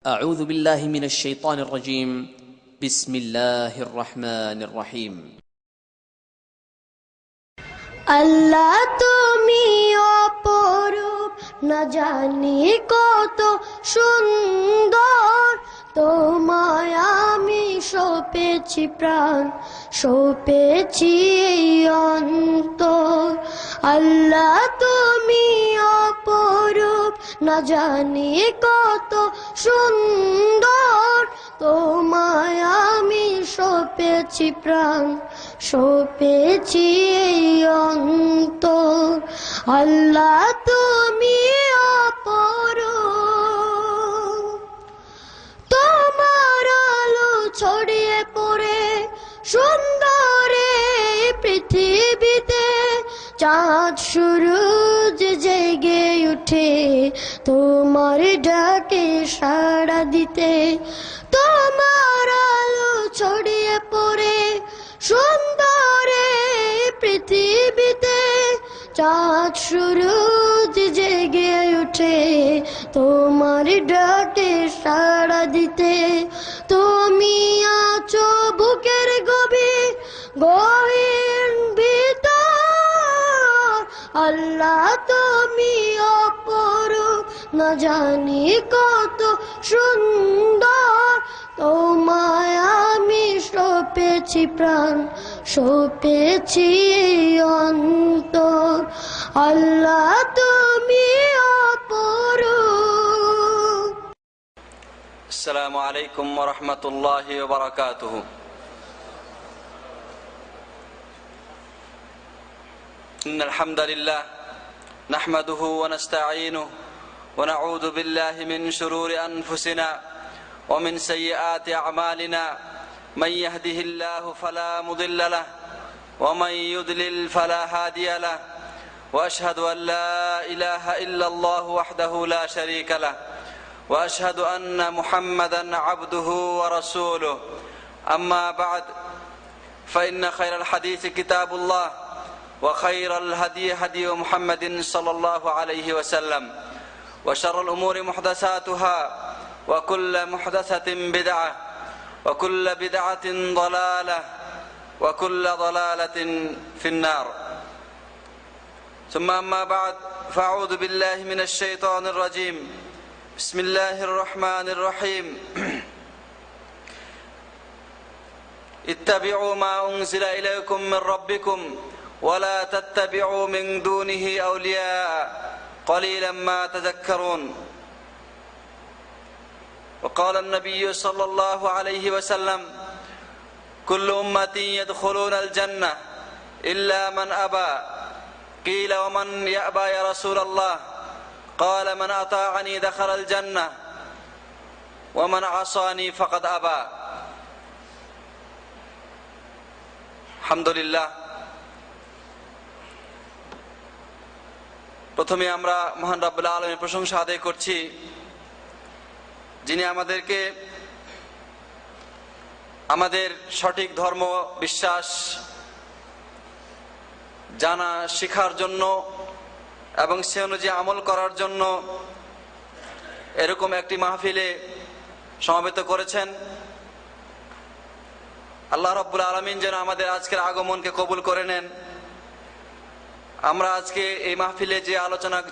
أعوذ بالله من الشيطان الرجيم بسم الله الرحمن الرحيم আল্লাহ তুমি অপরূপ, না জানি কত সুন্দর। তোমায় আমি সপেছি প্রাণ, সপেছি এই অন্তর। আল্লাহ তুমি অপরূপ, না জানি কত সুন্দর। তোমায় আমি সপেছি প্রাণ, সপেছি এই অন্তর। আল্লাহ তুমি অপরূপ, তোমার আলো ছড়িয়ে পড়ে সুন্দর এই পৃথিবীতে। চাঁদ সূরজ জেগে উঠে তোমার ডাকে সাড়া দিতে। তোমার আলো ছড়িয়ে পড়ে সুন্দর এই পৃথিবীতে। চাঁদ সূরজ জেগে উঠে তোমার ডাকে সাড়া দিতে। তুমি আছো বুকের গহীন ভিতর। আল্লাহ তুমি অপরূপ, না জানি কত সুন্দর। তোমায় আমি সপেছি প্রাণ, সপেছি অন্তর। আল্লাহ তুমি অপরূপ। আসসালামু আলাইকুম ওয়া রাহমাতুল্লাহি ওয়া বারাকাতুহু। ইন্নাল হামদালিল্লাহ নাহমাদুহু ওয়া নাস্তাঈনুহু ওয়া নাউযু বিল্লাহি মিন শুরুরি আনফুসিনা ওয়া মিন সাইয়্যাতি আ'মালিনা। মান ইয়াহদিহিল্লাহু ফালা মুদিল্লা লাহু ওয়া মান ইউদ্লিল ফালা হাদিয়া লাহু। ওয়া আশহাদু আন লা ইলাহা ইল্লাল্লাহু ওয়াহদাহু লা শারীকা লাহু وأشهد أن محمدا عبده ورسوله. أما بعد فإن خير الحديث كتاب الله وخير الهدي هدي محمد صلى الله عليه وسلم وشر الأمور محدثاتها وكل محدثة بدعة وكل بدعة ضلالة وكل ضلالة في النار. ثم أما بعد فأعوذ بالله من الشيطان الرجيم. بسم الله الرحمن الرحيم. اتبعوا ما أنزل إليكم من ربكم ولا تتبعوا من دونه أولياء قليلا ما تذكرون. وقال النبي صلى الله عليه وسلم كل أمتي يدخلون الجنة إلا من أبى. قيل ومن يأبى يا رسول الله؟ قال من أطاعني دخل الجنة ومن عصاني فقد أبى. الحمد لله. প্রথমে আমরা মহান রব্বুল আলামিনের প্রশংসা আদায় করছি, যিনি আমাদেরকে আমাদের সঠিক ধর্ম বিশ্বাস জানা শেখার জন্য এবং সে অনুযায়ী আমল করার জন্য এরকম একটি মাহফিলে সমবেত করেছেন। আল্লাহ রাব্বুল আলামিন যেন আমাদের আজকের আগমনকে কবুল করে নেন। আমরা আজকে এই মাহফিলে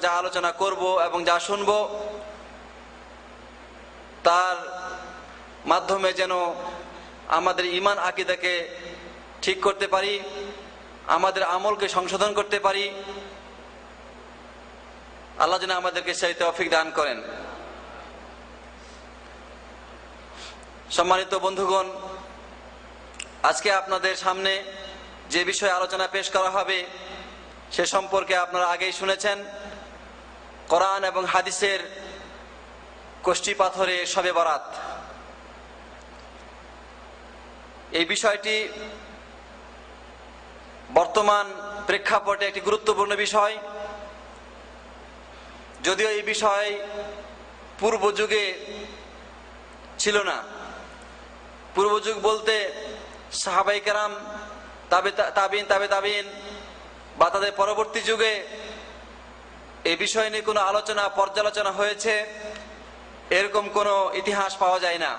যা আলোচনা করব এবং যা শুনব, তার মাধ্যমে যেন আমাদের ঈমান আকীদাকে ঠিক করতে পারি, আমাদের আমলকে সংশোধন করতে পারি। আল্লাহ যেন আমাদেরকে সেই তৌফিক দান করেন। সম্মানিত বন্ধুগণ, আজকে আপনাদের সামনে যে বিষয়ে আলোচনা পেশ করা হবে সে সম্পর্কে আপনারা আগেই শুনেছেন। কোরআন এবং হাদিসের কষ্টি পাথরে শবে বরাত। এই বিষয়টি বর্তমান প্রেক্ষাপটে একটি গুরুত্বপূর্ণ বিষয়। যদিও এই বিষয় পূর্ব যুগে ছিল না। পূর্ব যুগ বলতে সাহাবায়ে কেরাম, তাবিঈন বা তাদের পরবর্তী যুগে এই বিষয় নিয়ে কোনো আলোচনা পর্যালোচনা হয়েছে এরকম কোনো ইতিহাস পাওয়া যায় না।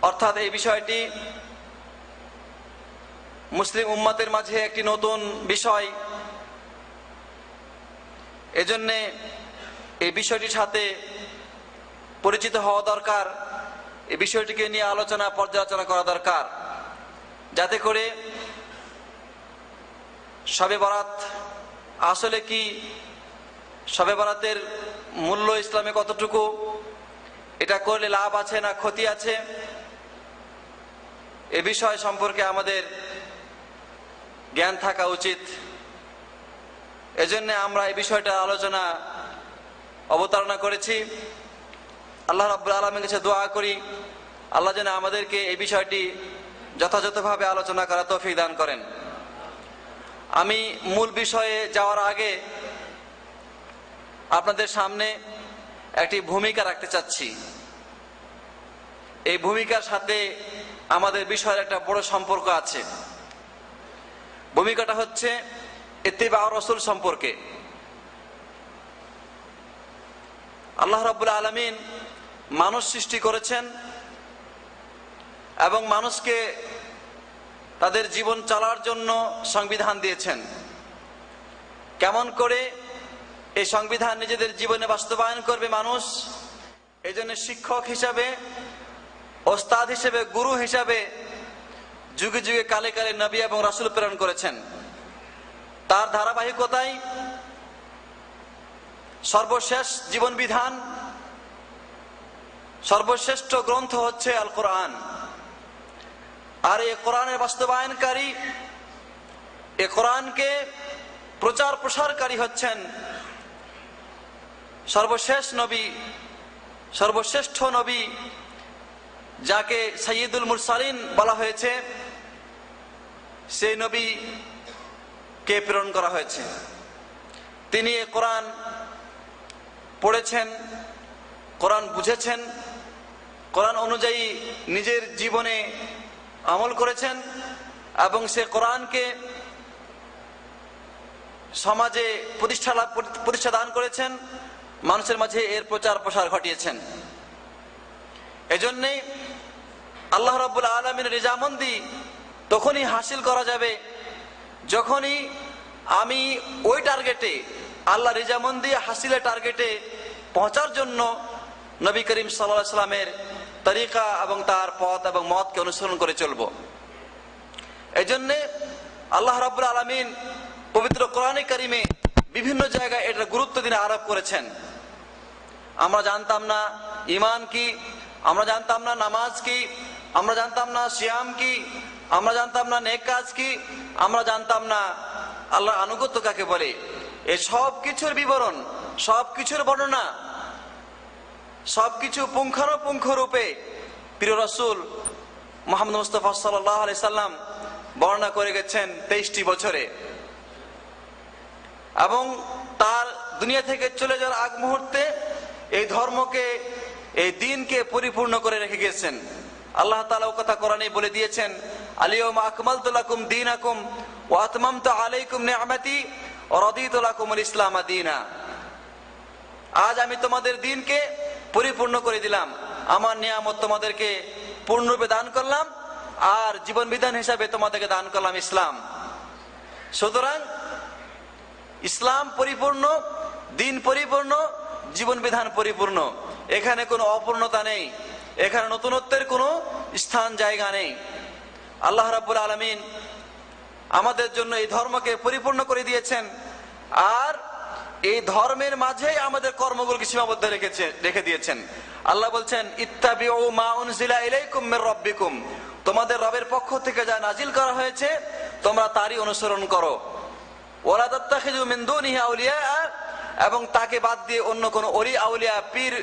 অর্থাৎ এই বিষয়টি মুসলিম উম্মতের মাঝে একটি নতুন বিষয়। এজন্য এই বিষয়টির সাথে পরিচিত হওয়া দরকার, এই বিষয়টিকে নিয়ে পর্যালোচনা করা দরকার, যাতে করে শবে বরাত আসলে কি, শবে বরাতের মূল্য ইসলামে কতটুকু, এটা করলে লাভ আছে না ক্ষতি আছে, এ বিষয় সম্পর্কে আমাদের জ্ঞান থাকা উচিত। এজন্য আমরা এই বিষয়টা অবতারণা করেছি। আল্লাহ রাব্বুল আলামিনের কাছে দোয়া করি, আল্লাহ যেন আমাদেরকে এই বিষয়টি যথাযথভাবে আলোচনা করার তৌফিক দান করেন। আমি মূল বিষয়ে যাওয়ার আগে আপনাদের সামনে একটি ভূমিকা রাখতে চাচ্ছি। এই ভূমিকার সাথে আমাদের বিষয়ের একটা বড় সম্পর্ক আছে। ভূমিকাটা হচ্ছে ইত্তিবা রাসূল সম্পর্কে। আল্লাহ রাব্বুল আলামিন মানুষ সৃষ্টি করেছেন এবং মানুষকে তাদের জীবন চলার জন্য সংবিধান দিয়েছেন। কেমন করে এই সংবিধান নিজেদের জীবনে বাস্তবায়ন করবে মানুষ, এই জন্য শিক্ষক হিসাবে, ওস্তাদ হিসেবে, গুরু হিসাবে যুগে যুগে কালে কালে নবী এবং রাসূল প্রেরণ করেছেন। তার ধারাবাহিকতায় সর্বশেষ জীবন বিধান, সর্বশ্রেষ্ঠ গ্রন্থ হচ্ছে আল কোরআন। আর এই কোরআনের বাস্তবায়নকারী, এই কোরআনকে প্রচার প্রসারকারী হচ্ছেন সর্বশেষ নবী, সর্বশ্রেষ্ঠ নবী, যাকে সাইয়্যিদুল মুরসালিন বলা হয়েছে। সেই নবী কে প্রেরণ করা হয়েছে। তিনি এই কোরআন পড়েছেন, কোরআন বুঝেছেন, কোরআন অনুযায়ী নিজের জীবনে আমল করেছেন এবং সে কোরআনকে সমাজে প্রতিষ্ঠা দান করেছেন, মানুষের মাঝে এর প্রচার প্রসার ঘটিয়েছেন। এজন্যই আল্লাহ রাব্বুল আলামিনের রিজামন্দি তখনই হাসিল করা যাবে যখনই আমি ওই টার্গেটে, আল্লাহ রিজামন্দি হাসিলের টার্গেটে পৌঁছার জন্য নবী করিম সাল্লাল্লাহু আলাইহি ওয়াসাল্লামের তরিকা এবং তার পথ এবং মতকে অনুসরণ করে চলব। এজন্য আল্লাহ রাব্বুল আলামিন পবিত্র কোরআনে কারিমে বিভিন্ন জায়গায় এটা গুরুত্ব দিয়ে আরোপ করেছেন। আমরা জানতাম না ঈমান কি, আমরা জানতাম না নামাজ কি, আমরা জানতাম না সিয়াম কি, আমরা জানতাম না নেক কাজ কি, আমরা জানতাম না আল্লাহর আনুগত্য কাকে বলে। এই সব কিছুর বিবরণ, সব কিছুর বর্ণনা, সবকিছু পুঙ্খানুপুঙ্খ রূপে প্রিয় রাসূল মুহাম্মদ মুস্তাফা সাল্লাল্লাহু আলাইহি সাল্লাম বর্ণনা করে গেছেন 23টি বছরে। এবং তার দুনিয়া থেকে চলে যাওয়ার আগ মুহূর্তে এই ধর্মকে, এই দ্বীনকে পরিপূর্ণ করে রেখে গেছেন। আল্লাহ তাআলা ও কথা কোরআনে বলে দিয়েছেন, আল-ইয়াওমা আকমালতু লাকুম দীনাকুম ওয়া আতমামতু আলাইকুম নি'মাতি ওয়া রাদিতু লাকুমুল ইসলাম দীনা। আজ আমি তোমাদের দ্বীনকে পরিপূর্ণ করে দিলাম, আমার নিয়ামত তোমাদেরকে পূর্ণরূপে দান করলাম, আর জীবন বিধান হিসাবে তোমাদেরকে দান করলাম ইসলাম। সুতরাং ইসলাম পরিপূর্ণ, দ্বীন পরিপূর্ণ, জীবন বিধান পরিপূর্ণ। এখানে কোনো অপূর্ণতা নেই, এখানে নতুনত্বের কোনো স্থান জায়গা নেই। আল্লাহ রাব্বুল আলামিন আমাদের জন্য এই ধর্মকে পরিপূর্ণ করে দিয়েছেন, আর এই ধর্মের মাঝেই আমাদের কর্মগুলোকে সীমাবদ্ধ রেখে দিয়েছেন। আল্লাহ বলছেন, ইত্তাবিউ মা উনজিলা ইলাইকুম মির রাব্বিকুম, তোমাদের রবের পক্ষ থেকে যা নাজিল করা হয়েছে তোমরা তারই অনুসরণ করো। ওয়ালা তাত্তাখিযু মিন দুনিহি আউলিয়া, এবং তাকে বাদ দিয়ে অন্য কোনো ওলি আউলিয়া, পীর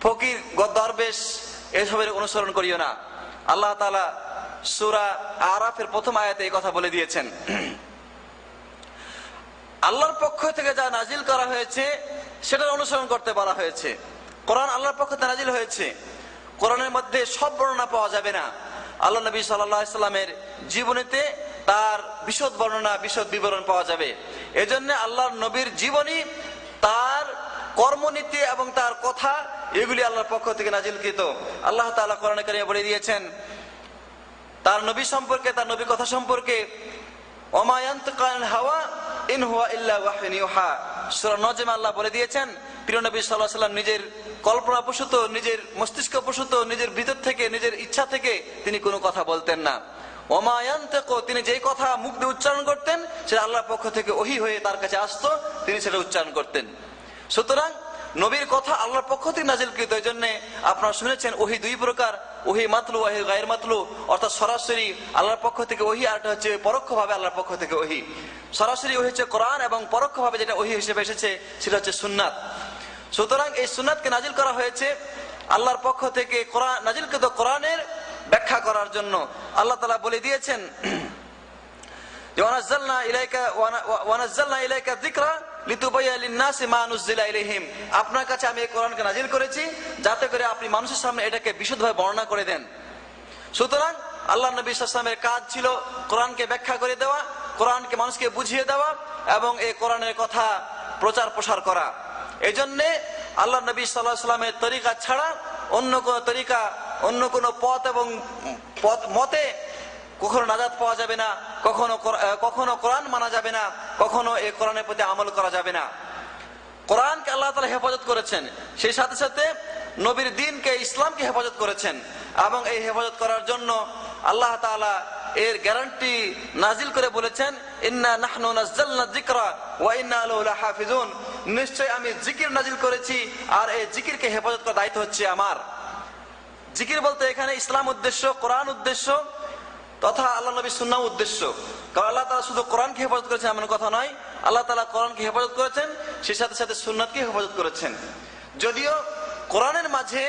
ফকির, দরবেশ এসবের অনুসরণ করিও না। আল্লাহ তাআলা সূরা আরাফের প্রথম আয়াতে এই কথা বলে দিয়েছেন। আল্লাহর পক্ষ থেকে যা নাজিল করা হয়েছে সেটার অনুসরণ করতে বলা হয়েছে। কোরআন আল্লাহর পক্ষ থেকে নাজিল হয়েছে, কোরআনের মধ্যে সব বর্ণনা পাওয়া যাবে না। আল্লাহ নবী সাল্লাল্লাহু আলাইহি সাল্লামের জীবনীতে তার বিশদ বর্ণনা, বিশদ বিবরণ পাওয়া যাবে। এজন্য আল্লাহর নবীর জীবনী, তার কর্মনীতি এবং তার কথা, এগুলি আল্লাহর পক্ষ থেকে নাজিলকৃত। আল্লাহ তাআলা কোরআনে কারিমে বলে দিয়েছেন তার নবী সম্পর্কে, তার নবী কথা সম্পর্কে, ওমা ইয়ানতিকু আনিল হাওয়া ইন হুয়া ইল্লা ওয়াহয়ুন ইউহা। সূরা নজমে আল্লাহ বলে দিয়েছেন প্রিয় নবী সাল্লাল্লাহু আলাইহি ওয়াসাল্লাম নিজের কল্পনা প্রসূত, নিজের মস্তিষ্ক প্রসূত, নিজের ভিতর থেকে, নিজের ইচ্ছা থেকে তিনি কোনো কথা বলতেন না। ওমা ইয়ানতিকু, তিনি যেই কথা মুখ দিয়ে উচ্চারণ করতেন সেটা আল্লাহর পক্ষ থেকে ওহী হয়ে তার কাছে আসতো, তিনি সেটা উচ্চারণ করতেন। সুতরাং নবীর কথা আল্লাহর পক্ষ থেকে নাজিলকৃত। এই জন্য আপনারা শুনেছেন ওহী দুই প্রকার, ওহী মাতলু, ওহী গায়র মাতলু, অর্থাৎ সরাসরি আল্লাহর পক্ষ থেকে ওহী, আর একটা হচ্ছে পরোক্ষভাবে আল্লাহর পক্ষ থেকে ওহী। সরাসরি ওহী হচ্ছে কোরআন, এবং পরোক্ষভাবে যেটা ওহী হিসেবে এসেছে সেটা হচ্ছে সুন্নাত। সুতরাং এই সুন্নাতকে নাজিল করা হয়েছে আল্লাহর পক্ষ থেকে কোরআন, নাজিলকৃত কোরআনের ব্যাখ্যা করার জন্য। আল্লাহ তাআলা বলে দিয়েছেন ওয়ানাজ্জালনা ইলাইকা যিকরা লিতুবাইয়িনা লিন-নাসি মা নুযিলা ইলাইহিম, আপনার কাছে আমি এই কোরআনকে নাজিল করেছি যাতে করে আপনি মানুষের সামনে এটাকে বিশদভাবে বর্ণনা করে দেন। সুতরাং আল্লাহ নবী সাল্লাল্লাহু আলাইহি ওয়াসাল্লামের কাজ ছিল কোরআনকে ব্যাখ্যা করে দেওয়া, কোরআনকে মানুষকে বুঝিয়ে দেওয়া এবং এই কোরআনের কথা প্রচার প্রসার করা। এই জন্যে আল্লাহ নবী সাল্লাল্লাহু আলাইহি ওয়াসাল্লামের তরিকা ছাড়া অন্য কোন তরিকা, অন্য কোন পথ এবং মতে কখনো নাজাত পাওয়া যাবে না, কখনো কোরআন মানা যাবে না, কখনো এই কোরআনের প্রতি আমল করা যাবে না। কোরআনকে আল্লাহ তাআলা হেফাজত করেছেন, সেই সাথে সাথে নবীর দ্বীনকে, ইসলামকে হেফাজত করেছেন, এবং এই হেফাজত করার জন্য আল্লাহ তাআলা এর গ্যারান্টি নাজিল করে বলেছেন ইন্না নাহনু নাযালনা যিকরা ওয়া ইন্না লাহু লাহাফিজুন, নিশ্চয় আমি জিকির নাজিল করেছি আর এই জিকিরকে হেফাজত করার দায়িত্ব হচ্ছে আমার। জিকির বলতে এখানে ইসলাম উদ্দেশ্য, কোরআন উদ্দেশ্য, তথা আল্লাহ নবী সুন্নাহ উদ্দেশ্য। কারণ আল্লাহ তাআলা শুধু কোরআনকে হেফাজত করেছেন এমন কথা নয়, আল্লাহ তাআলা কোরআনকে হেফাজত করেছেন, সেই সাথে সাথে সুন্নাতকে হেফাজত করেছেন। যদিও কোরআনের মাঝে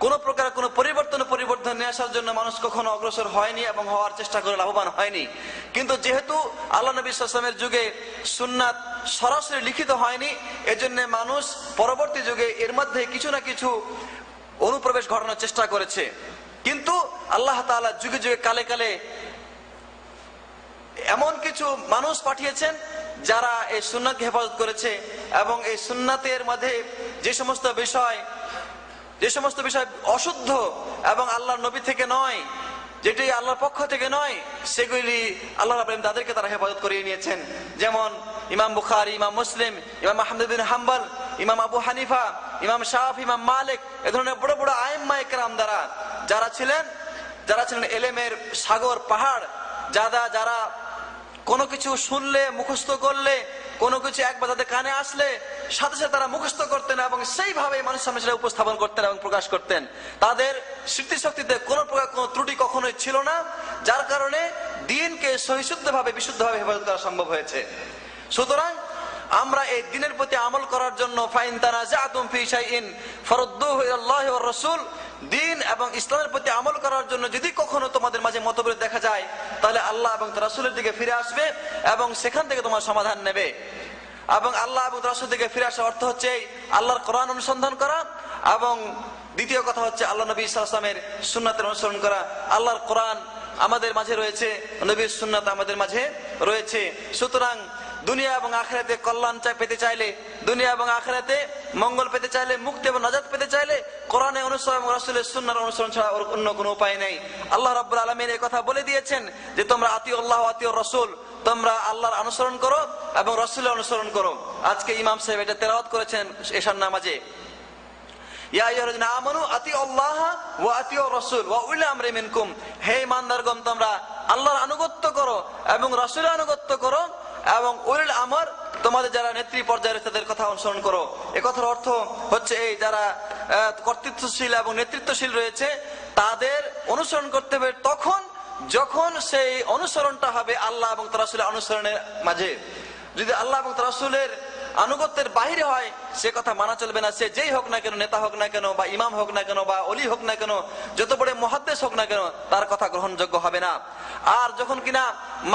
কোন প্রকার কোন পরিবর্তন নিয়ে আসার জন্য মানুষ কখনো অগ্রসর হয়নি এবং হওয়ার চেষ্টা করে লাভবান হয়নি, কিন্তু যেহেতু আল্লাহ নবী সাল্লাল্লাহু আলাইহি ওয়াসাল্লামের যুগে সুন্নাত সরাসরি লিখিত হয়নি, এজন্য মানুষ পরবর্তী যুগে এর মধ্যে কিছু না কিছু অনুপ্রবেশ ঘটানোর চেষ্টা করেছে। কিন্তু আল্লাহ তাআলা যুগে যুগে কালে কালে এমন কিছু মানুষ পাঠিয়েছেন যারা এই সুন্নাতকে হেফাজত করেছে, এবং এই সুন্নাতের মধ্যে যে সমস্ত বিষয় অশুদ্ধ এবং আল্লাহর নবী থেকে নয়, যেটি আল্লাহর পক্ষ থেকে নয়, সেগুলি আল্লাহ রাব্বুল আলামিন তাদেরকে তারা হেফাজত করিয়ে নিয়েছেন। যেমন ইমাম বুখারী, ইমাম মুসলিম, ইমাম আহমদ বিন হাম্বল, ইমাম আবু হানিফা, ইমাম শাফি, ইমাম মালিক, এ ধরনের বড় বড় আইম্মায়ে কেরাম দ্বারা যারা ছিলেন এলেমের সাগর পাহাড়, যারা কোনো কিছু শুনলে, মুখস্থ করলে, কোনো কিছু একবার তাদের কানে আসলে সাথে সাথে তারা মুখস্থ করতেন এবং সেইভাবে মানুষের সামনে সেটা উপস্থাপন করতেন এবং প্রকাশ করতেন। তাদের স্মৃতিশক্তিতে কোনো প্রকার কোনো ত্রুটি কখনোই ছিল না, যার কারণে দ্বীনকে সহিশুদ্ধভাবে, বিশুদ্ধভাবে হেফাজত করা সম্ভব হয়েছে। সুতরাং আমরা এই দ্বীনের প্রতি আমল করার জন্য ফাইন তানাজাতুম ফি শাইইন ফারুদ্দুহু ইলাল্লাহি ওয়ার রাসূল, দ্বীন এবং ইসলামের প্রতি আমল করার জন্য যদি কখনো তোমাদের মাঝে মতবিরোধ দেখা যায়, তাহলে আল্লাহ এবং তার রাসূলের দিকে ফিরে আসবে এবং সেখান থেকে তোমার সমাধান নেবে। এবং আল্লাহ এবং তার রাসূলের দিকে ফিরে আসার অর্থ হচ্ছে আল্লাহর কোরআন অনুসন্ধান করা, এবং দ্বিতীয় কথা হচ্ছে আল্লাহ নবী সাল্লাল্লাহু আলাইহি ওয়াসাল্লামের সুন্নাতের অনুসরণ করা। আল্লাহর কোরআন আমাদের মাঝে রয়েছে, নবীর সুন্নাত আমাদের মাঝে রয়েছে। সুতরাং দুনিয়া এবং আখিরাতে কল্যাণ পেতে চাইলে, দুনিয়া এবং আখিরাতে মঙ্গল পেতে চাইলে, মুক্তি এবং নাজাত পেতে চাইলে কোরআনের অনুসরণ এবং রাসূলের সুন্নাহর অনুসরণ ছাড়া অন্য কোনো উপায় নেই। আল্লাহ রাব্বুল আলামিন এই কথা বলে দিয়েছেন যে তোমরা আতিউল্লাহ ওয়া আতিউর রাসূল, তোমরা আল্লাহর অনুসরণ করো এবং রাসূলের অনুসরণ করো। আজকে ইমাম সাহেব এটা তেলাওয়াত করেছেন এশার নামাজে, ইয়া আইয়ুহাল্লাযীনা আমানু আতিউল্লাহ ওয়া আতিউর রাসূল ওয়া উলি আমরি মিনকুম, হে ঈমানদারগণ তোমরা আল্লাহর আনুগত্য করো এবং রাসূলের আনুগত্য করো, এবং উলিল আমর তোমাদের যারা নেত্রী পর্যায়ে রয়েছে তাদের কথা অনুসরণ করো। এ কথার অর্থ হচ্ছে এই যারা কর্তৃত্বশীল এবং নেতৃত্বশীল রয়েছে তাদের অনুসরণ করতে হবে তখন যখন সেই অনুসরণটা হবে আল্লাহ এবং তার রাসূলের অনুসরণের মাঝে। যদি আল্লাহ এবং তার রাসূলের আনুগত্যের বাইরে হয় সে কথা মানা চলবে না। সে যেই হোক না কেন, নেতা হোক না কেন, বা ইমাম হোক না কেন, বা অলি হোক না কেন, যত বড় মুহাদ্দিস হোক না কেন, তার কথা গ্রহণযোগ্য হবে না। আর যখন কিনা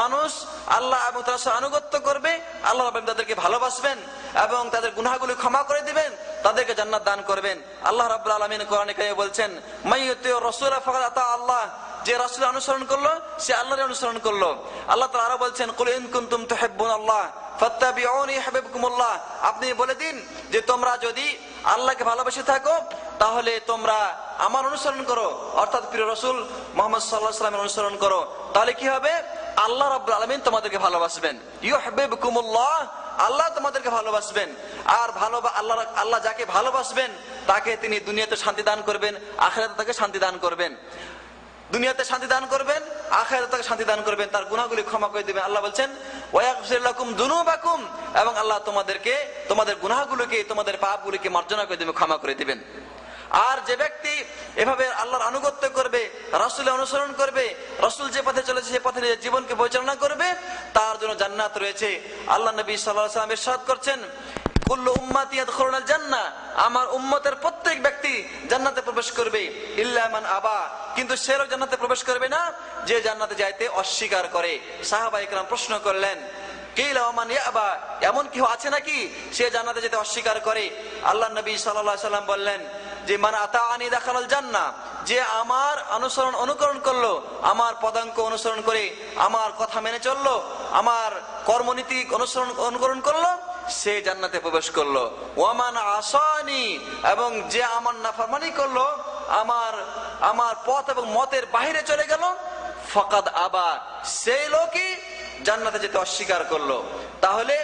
মানুষ আল্লাহ এবং তার রাসূলের আনুগত্য করবে, আল্লাহ রাব্বুল আলামিন তাদেরকে ভালোবাসবেন এবং তাদের গুনাহগুলো ক্ষমা করে দিবেন, তাদেরকে জান্নাত দান করবেন। আল্লাহ রাব্বুল আলামিন কোরআনে কারিমে বলছেন মাইয়ুতিউর রাসূলা ফাকাদ আতা আল্লাহ, যে রাসূলের অনুসরণ করলো সে আল্লাহর অনুসরণ করলো। আল্লাহ তাআলা আরো বলছেন কুল ইন কুনতুম তুহিব্বুনাল্লাহ ফাত্তাবিউনি ইউহিব্বুকুমুল্লাহ, আপনি বলে দিন যে তোমরা যদি আল্লাহকে ভালোবেসে থাকো তাহলে তোমরা আমার অনুসরণ করো, অর্থাৎ প্রিয় রাসূল মুহাম্মদ সাল্লাল্লাহু আলাইহি ওয়াসাল্লামের অনুসরণ করো। তাহলে কি হবে? আল্লাহ রাব্বুল আলামিন তোমাদেরকে ভালোবাসবেন। ইউহিব্বুকুমুল্লাহ, আল্লাহ তোমাদেরকে ভালোবাসবেন। আর আল্লাহ যাকে ভালোবাসবেন তাকে তিনি দুনিয়াতে শান্তি দান করবেন, আখিরাতে তাকে শান্তি দান করবেন। দুনিয়াতে শান্তি দান করবেন, আখিরাতে তাকে শান্তি দান করবেন, তার গুনাহগুলি ক্ষমা করে দিবেন। আল্লাহ বলছেন ওয়ায়াগফির লাকুম যুনুবাকুম, এবং আল্লাহ তোমাদেরকে তোমাদের গুনাহগুলোকে, তোমাদের পাপগুলোকে মার্জনা করে দিবেন, ক্ষমা করে দিবেন। আর যে ব্যক্তি এভাবে আল্লাহর আনুগত্য করবে, রাসূলের অনুসরণ করবে, রাসূল যে পথে চলেছে সে পথে নিজের জীবনকে পরিচালনা করবে, তার জন্য জান্নাত রয়েছে। আল্লাহ নবী সাল্লাল্লাহু আলাইহি ওয়াসাল্লাম ইরশাদ করছেন কুল্লু উম্মতি ইয়াদখুলুনাল জান্নাহ, আমার উম্মতের প্রত্যেক ব্যক্তি জান্নাতে প্রবেশ করবে, ইল্লা মান আবা, কিন্তু সে লোক জান্নাতে প্রবেশ করবে না যে জান্নাতে যাইতে অস্বীকার করে। সাহাবায়ে কেরাম প্রশ্ন করলেন কিলা ওয়া মান ইয়াবা, এমন কেউ আছে নাকি সে জান্নাতে যেতে অস্বীকার করে? আল্লাহ নবী সাল্লাল্লাহু আলাইহি ওয়াসাল্লাম বললেন যে মান আতাআনি দাখালাল জান্নাহ, যে আমার অনুকরণ করলো, আমার পদাঙ্ক অনুসরণ করে আমার কথা মেনে চললো, আমার কর্মনীতি অনুকরণ করলো, সে জান্নাতে প্রবেশ করলো। ওয়ামান আসানি, এবং যে আমার নাফরমানি করলো, আমার পথ এবং মতের বাইরে চলে গেল, ফাকাদ আবা, সেই লোকই জান্নাতে যেতে অস্বীকার করলো। তাহলে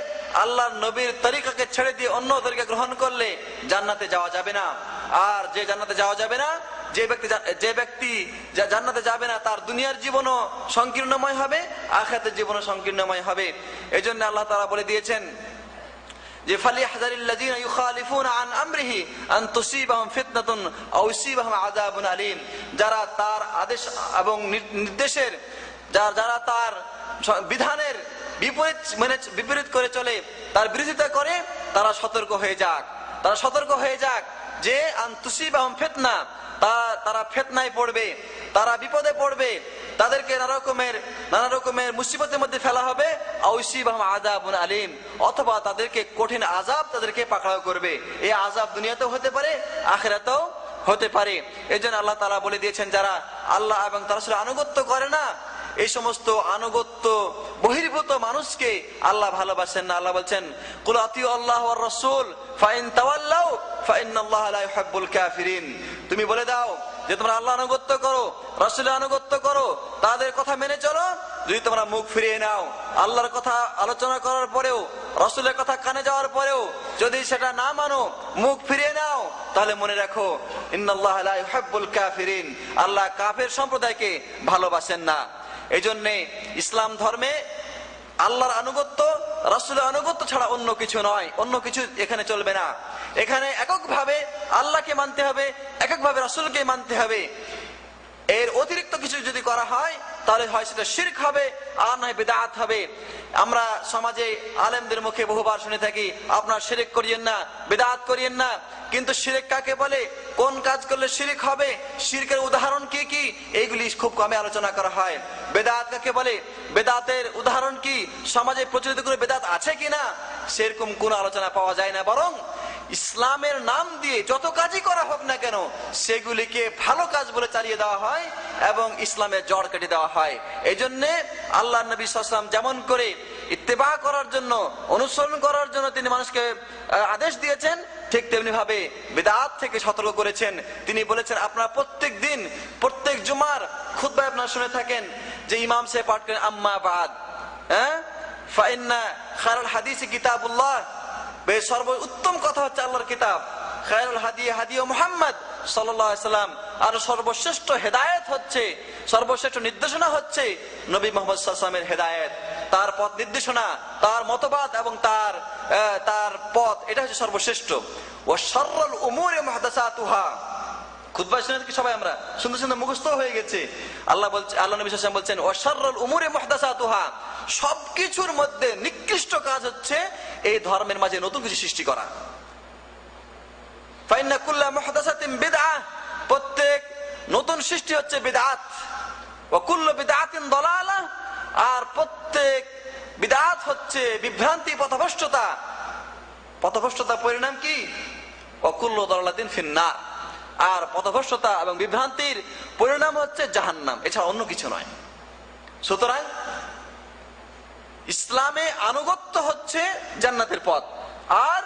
আল্লাহর নবীর তরিকাকে ছেড়ে দিয়ে অন্য তরিকা গ্রহণ করলে জান্নাতে যাওয়া যাবে না। আর যে জান্নাতে যাওয়া যাবে না, যে ব্যক্তি জান্নাতে যাবে না, তার দুনিয়ার জীবনও সংকীর্ণময় হবে, আখিরাতের জীবনও সংকীর্ণময় হবে। এজন্য আল্লাহ তাআলা বলে দিয়েছেন যে ফালিয়াহযারিল্লাযীনা ইউখালিফুনা আন আমরিহি আন তুসিবাহুম ফিতনাতুন আও ইউসিবাহুম আযাবুন আলীম, যারা তার আদেশ এবং নির্দেশের, যারা তার বিধানের বিপরীত করে চলে, তার বিরোধিতা করে, তারা সতর্ক হয়ে যাক যে আন তুসিবাহুম ফিতনা, তারা ফিতনায় পড়বে, তারা বিপদে পড়বে, তাদেরকে নানা রকমের মুসিবতের মধ্যে ফেলা হবে, আও ইউসিবাহুম আযাবুন আলীম, অথবা তাদেরকে কঠিন আযাব তাদেরকে পাকড়াও করবে। এই আযাব দুনিয়াতেও হতে পারে, আখিরাতেও হতে পারে। এজন্য আল্লাহ তাআলা বলে দিয়েছেন যারা আল্লাহ এবং তার রাসূলের আনুগত্য করে না, এই সমস্ত আনুগত্য বহির্ভূত মানুষকে আল্লাহ ভালোবাসেন না। আল্লাহ বলছেন কুল আতিউ আল্লাহ ওয়ার রাসূল ফাইন তাওয়াল্লাউ ফাইন্নাল্লাহা লা ইউহিব্বুল কাফিরিন, তুমি বলে দাও যে তোমরা আল্লাহ আনুগত্য করো, রাসূলের আনুগত্য করো, তাদের কথা মেনে চলো। যদি তোমরা মুখ ফিরিয়ে নাও, আল্লাহর কথা আলোচনা করার পরেও, রাসূলের কথা কানে যাওয়ার পরেও যদি সেটা না মানো, মুখ ফিরিয়ে নাও, তাহলে মনে রাখো ইন্নাল্লাহা লা ইউহিব্বুল কাফিরিন, আল্লাহ কাফের সম্প্রদায়কে ভালোবাসেন না। এই জন্যে ইসলাম ধর্মে আল্লাহর আনুগত্য, রাসূলের আনুগত্য ছাড়া অন্য কিছু নয়, অন্য কিছু এখানে চলবে না। এখানে এককভাবে আল্লাহকে মানতে হবে, এককভাবে রাসূলকে মানতে হবে। এর অতিরিক্ত কিছু যদি করা হয় তাহলে হয় সেটা শিরক হবে, আর নয় বিদআত হবে। আমরা সমাজে আলেমদের মুখে বহুবার শুনে থাকি আপনারা শিরক করিয়েন না, বিদআত করিয়েন না, কিন্তু শিরক কাকে বলে, কোন কাজ করলে শিরক হবে, শিরকের উদাহরণ কি কি, এইগুলি খুব কমে আলোচনা করা হয়। বিদআত কাকে বলে, বিদআতের উদাহরণ কি, সমাজে প্রচলিত করে বিদআত আছে কিনা, সেরকম কোন আলোচনা পাওয়া যায় না। বরং ইসলামের নাম দিয়ে যত কাজই করা হোক না কেন সেগুলিকে ভালো কাজ বলে চালিয়ে দেওয়া হয় এবং ইসলামের জড় কেটে দেওয়া হয়। এই জন্য আল্লাহ নবী সাল্লাল্লাহু আলাইহি ওয়াসাল্লাম যেমন করে ইত্তেবা করার জন্য, অনুসরণ করার জন্য তিনি মানুষকে আদেশ দিয়েছেন, ঠিক তেমনি ভাবে বিদআত থেকে সতর্ক করেছেন। তিনি বলেছেন আপনারা প্রত্যেক দিন, প্রত্যেক জুমার খুতবায় আপনারা শুনে থাকেন যে ইমাম সাহেব পাঠ করেন আম্মা বাদ, ফাইন্না খায়রুল হাদিসি কিতাবুল্লাহ, সর্বোত্তম কথা হচ্ছে আল্লাহর কিতাব, খায়রুল হাদি হাদি মুহাম্মদ সাল্লাল্লাহু আলাইহি ওয়াসাল্লাম, আর সর্বশ্রেষ্ঠ হেদায়েত হচ্ছে, সর্বশ্রেষ্ঠ নির্দেশনা হচ্ছে নবী মুহাম্মদ সাল্লাল্লাহু আলাইহি ওয়াসাল্লামের হেদায়েত, তার পথ নির্দেশনা, তার মতবাদ এবং তার পথ, এটা হচ্ছে সর্বশ্রেষ্ঠ। ওয়া শাররুল উমুরি মুহদাসাতুহা, খুতবা শুনে কি সবাই আমরা সুন্দর সুন্দর মুখস্থ হয়ে গেছে। আল্লাহ নবী সাল্লাল্লাহু আলাইহি ওয়াসাল্লাম বলছেন ওয়া শাররুল উমুরি মুহদাসাতুহা, সবকিছুর মধ্যে নিকৃষ্ট কাজ হচ্ছে এই ধর্মের মাঝে নতুন কিছু সৃষ্টি করা। ফাইন্না কুল্লা মুহদাসাতিন বিদআহ, প্রত্যেক নতুন সৃষ্টি হচ্ছে বিদআত। ওয়া কুল্লু বিদআতিন দালালাহ, আর প্রত্যেক বিদআত হচ্ছে বিভ্রান্তি, পথভ্রষ্টতা। পথভ্রষ্টতার পরিণাম কি? ওয়া কুল্লু দালালাতিন ফিন্নার, আর পথভ্রষ্টতা এবং বিভ্রান্তির পরিণাম হচ্ছে জাহান্নাম, এছাড়া অন্য কিছু নয়। সুতরাং ইসলামে আনুগত্য হচ্ছে জান্নাতের পথ, আর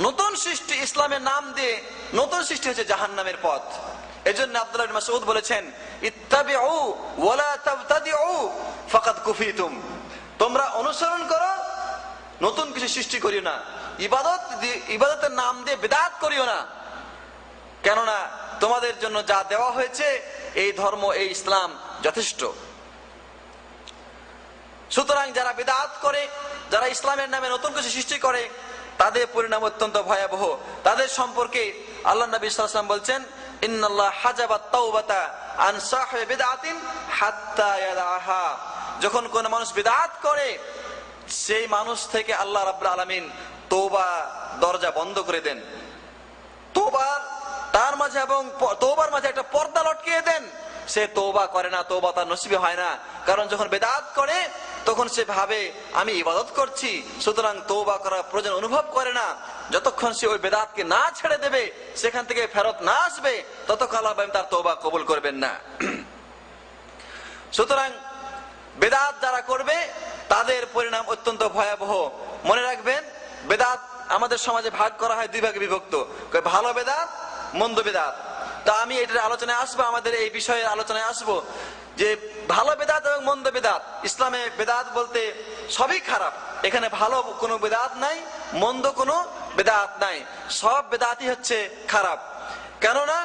নতুন সৃষ্টি ইসলামের নাম দিয়ে নতুন সৃষ্টি হচ্ছে জাহান্নামের পথ। এজন্য আব্দুল্লাহ ইবনে মাসউদ বলেছেন, ইত্তাবিউ ওয়ালা তাবতাদিউ ফাকাদ কুফিতুম, তোমরা অনুসরণ করো, নতুন কিছু সৃষ্টি করিও না, ইবাদতের নাম দিয়ে বিদআত করিও না, কেননা তোমাদের জন্য যা দেওয়া হয়েছে এই ধর্ম, এই ইসলাম যথেষ্ট। সুতরাং যারা বিদআত করে, যারা ইসলামের নামে নতুন কিছু সৃষ্টি করে, তাদের পরিণাম অত্যন্ত ভয়াবহ। তাদের সম্পর্কে আল্লাহ নবী সাল্লাল্লাহু আলাইহি ওয়াসাল্লাম বলছেন, ইন্নাল্লাহ হাজাবাত তাওবাতা আন সাহিবি বিদআতিন হাত্তা ইয়াদাহা, যখন কোন মানুষ বিদআত করে সেই মানুষ থেকে আল্লাহ রাব্বুল আলামিন তওবা দরজা বন্ধ করে দেন, তার মাঝে এবং তওবার মাঝে একটা পর্দা লটকিয়ে দেন। সে তওবা করে না, তওবা তার নসিবে হয় না, কারণ যখন বিদআত করে তখন সে ভাবে আমি ইবাদত করছি, সুতরাং তওবা করার প্রয়োজন অনুভব করে না। যতক্ষণ সে ওই বিদআতকে না ছেড়ে দেবে, সেখান থেকে ফেরত না আসবে, ততক্ষণ আল্লাহ তার তওবা কবুল করবেন না। সুতরাং বিদআত যারা করবে তাদের পরিণাম অত্যন্ত ভয়াবহ। মনে রাখবেন, বিদআত আমাদের সমাজে ভাগ করা হয় দুই ভাগে বিভক্ত, ভালো বিদআত, মন্দ বিদআত। তা আমি এটার আলোচনায় আসবো, আমাদের এই বিষয়ের আলোচনায় আসবো যে ভালো বিদআত এবং মন্দ বিদআত। ইসলামে বিদআত বলতে সবই খারাপ, এখানে ভালো কোনো বিদআত নাই, মন্দ কোনো বিদআত নাই, সব বিদআতই হচ্ছে খারাপ। কেননা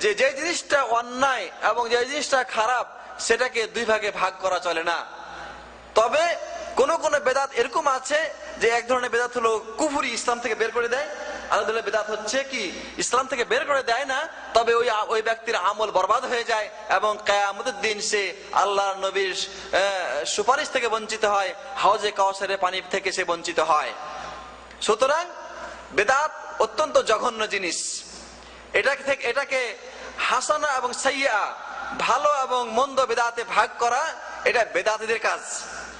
যে জিনিসটা অন্যায় এবং যে জিনিসটা খারাপ সেটাকে দুই ভাগে ভাগ করা চলে না। তবে কোন কোন বেদাত এরকম আছে যে এক ধরনের বেদাত হলো কুফরি, ইসলাম থেকে বের করে দেয়, আর ধরনের বেদাত হচ্ছে কি ইসলাম থেকে বের করে দেয় না, তবে ওই ব্যক্তির আমল বরবাদ হয়ে যায় এবং কিয়ামতের দিন সে আল্লাহর নবীর সুপারিশ থেকে বঞ্চিত হয়, হাউজে কাউসারের পানি থেকে সে বঞ্চিত হয়। সুতরাং বেদাত অত্যন্ত জঘন্য জিনিস। এটাকে হাসানা এবং সাইয়্যা, ভালো এবং মন্দ বেদাতে ভাগ করা, এটা বেদাতীদের কাজ,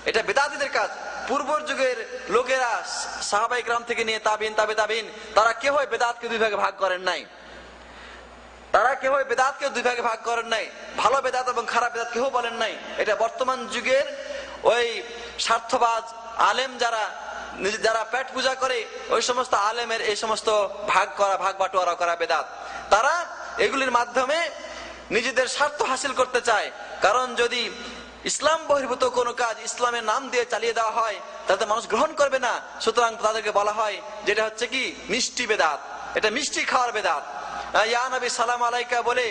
এটা বেদাতীদের কাজ। পূর্বর যুগের লোকেরা সাহাবায়ে কেরাম থেকে নিয়ে তাবিন, তাবিন, তারা কেউ বেদাতকে দুই ভাগে ভাগ করেন নাই, ভালো বেদাত এবং খারাপ বেদাত কেউ বলেন নাই। এটা বর্তমান যুগের ওই স্বার্থবাজ আলেম যারা পেট পূজা করে, ওই সমস্ত আলেমের এই সমস্ত ভাগ বাটোয়ারা করা বেদাত, তারা এগুলির মাধ্যমে নিজেদের স্বার্থ হাসিল করতে চায়। কারণ যদি ইসলাম বহির্ভূত কোনো কাজ ইসলামের নাম দিয়ে চালিয়ে দেওয়া হয় তাতে মানুষ গ্রহণ করবে না, সুতরাং তাদেরকে বলা হয় যেটা হচ্ছে কি মিষ্টি বেদাত, এটা মিষ্টি খাওয়ার বেদাত। ইয়া নবী সালাম আলাইকা বলে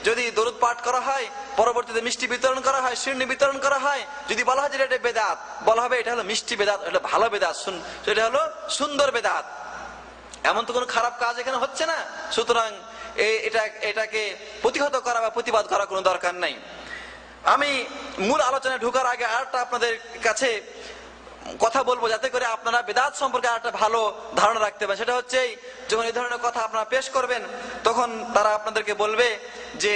যদি দরুদ পাঠ করা হয়, পরবর্তীতে মিষ্টি বিতরণ করা হয়, শিরনি বিতরণ করা হয়, যদি বলা হয় যে এটা বেদাত, বলা হবে এটা হলো মিষ্টি বেদাত, এটা ভালো বেদাত, এটা হলো সুন্দর বেদাত। এমন তো কোনো খারাপ কাজ এখানে হচ্ছে না, সুতরাং এটাকে প্রতিহত করা বা প্রতিবাদ করা কোনো দরকার নাই। আমি মূল আলোচনায় ঢোকার আগে আরেকটা আপনাদের কাছে কথা বলবো, যাতে করে আপনারা বেদাত সম্পর্কে আরেকটা ভালো ধারণা রাখতে পারেন। সেটা হচ্ছে যখন এই ধরনের কথা আপনারা পেশ করবেন, তখন তারা আপনাদেরকে বলবে যে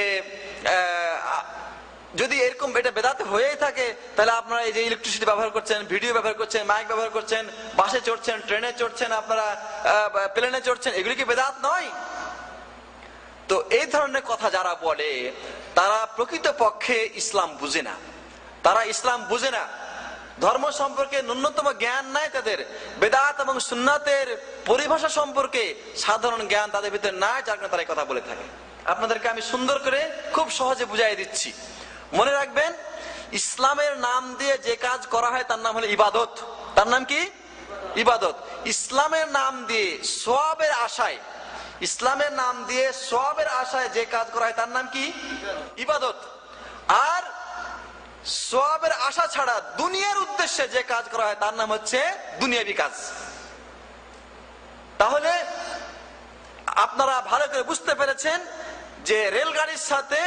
যদি এরকম এটা বেদাত হয়েই থাকে, তাহলে আপনারা এই যে ইলেকট্রিসিটি ব্যবহার করছেন, ভিডিও ব্যবহার করছেন, মাইক ব্যবহার করছেন, বাসে চড়ছেন, ট্রেনে চড়ছেন, আপনারা প্লেনে চড়ছেন, এগুলি কি বেদাত নয়? তো এই ধরনের কথা যারা বলে তারা প্রকৃত পক্ষে ইসলাম বুঝে না, তারা ইসলাম বুঝে না, ধর্ম সম্পর্কে ন্যূনতম জ্ঞান নাই তাদের, বেদাত এবং সুন্নাতের পরিভাষা সম্পর্কে সাধারণ জ্ঞান তাদের ভিতরে নাই, যার কারণে তারা এই কথা বলে থাকে। আপনাদেরকে আমি সুন্দর করে খুব সহজে বুঝাই দিচ্ছি। মনে রাখবেন, ইসলামের নাম দিয়ে যে কাজ করা হয় তার নাম হলো ইবাদত। তার নাম কি? ইবাদত। ইসলামের নাম দিয়ে সওয়াবের আশায়, ইসলামের নাম দিয়ে সওয়াবের আশায় যে কাজ করা হয় তার নাম কি? ইবাদত। আর সওয়াবের আশা ছাড়া দুনিয়ার উদ্দেশ্যে যে কাজ করা হয় তার নাম হচ্ছে দুনিয়াবি কাজ। তাহলে আপনারা ভালো করে বুঝতে পেরেছেন যে রেলগাড়ির সাথে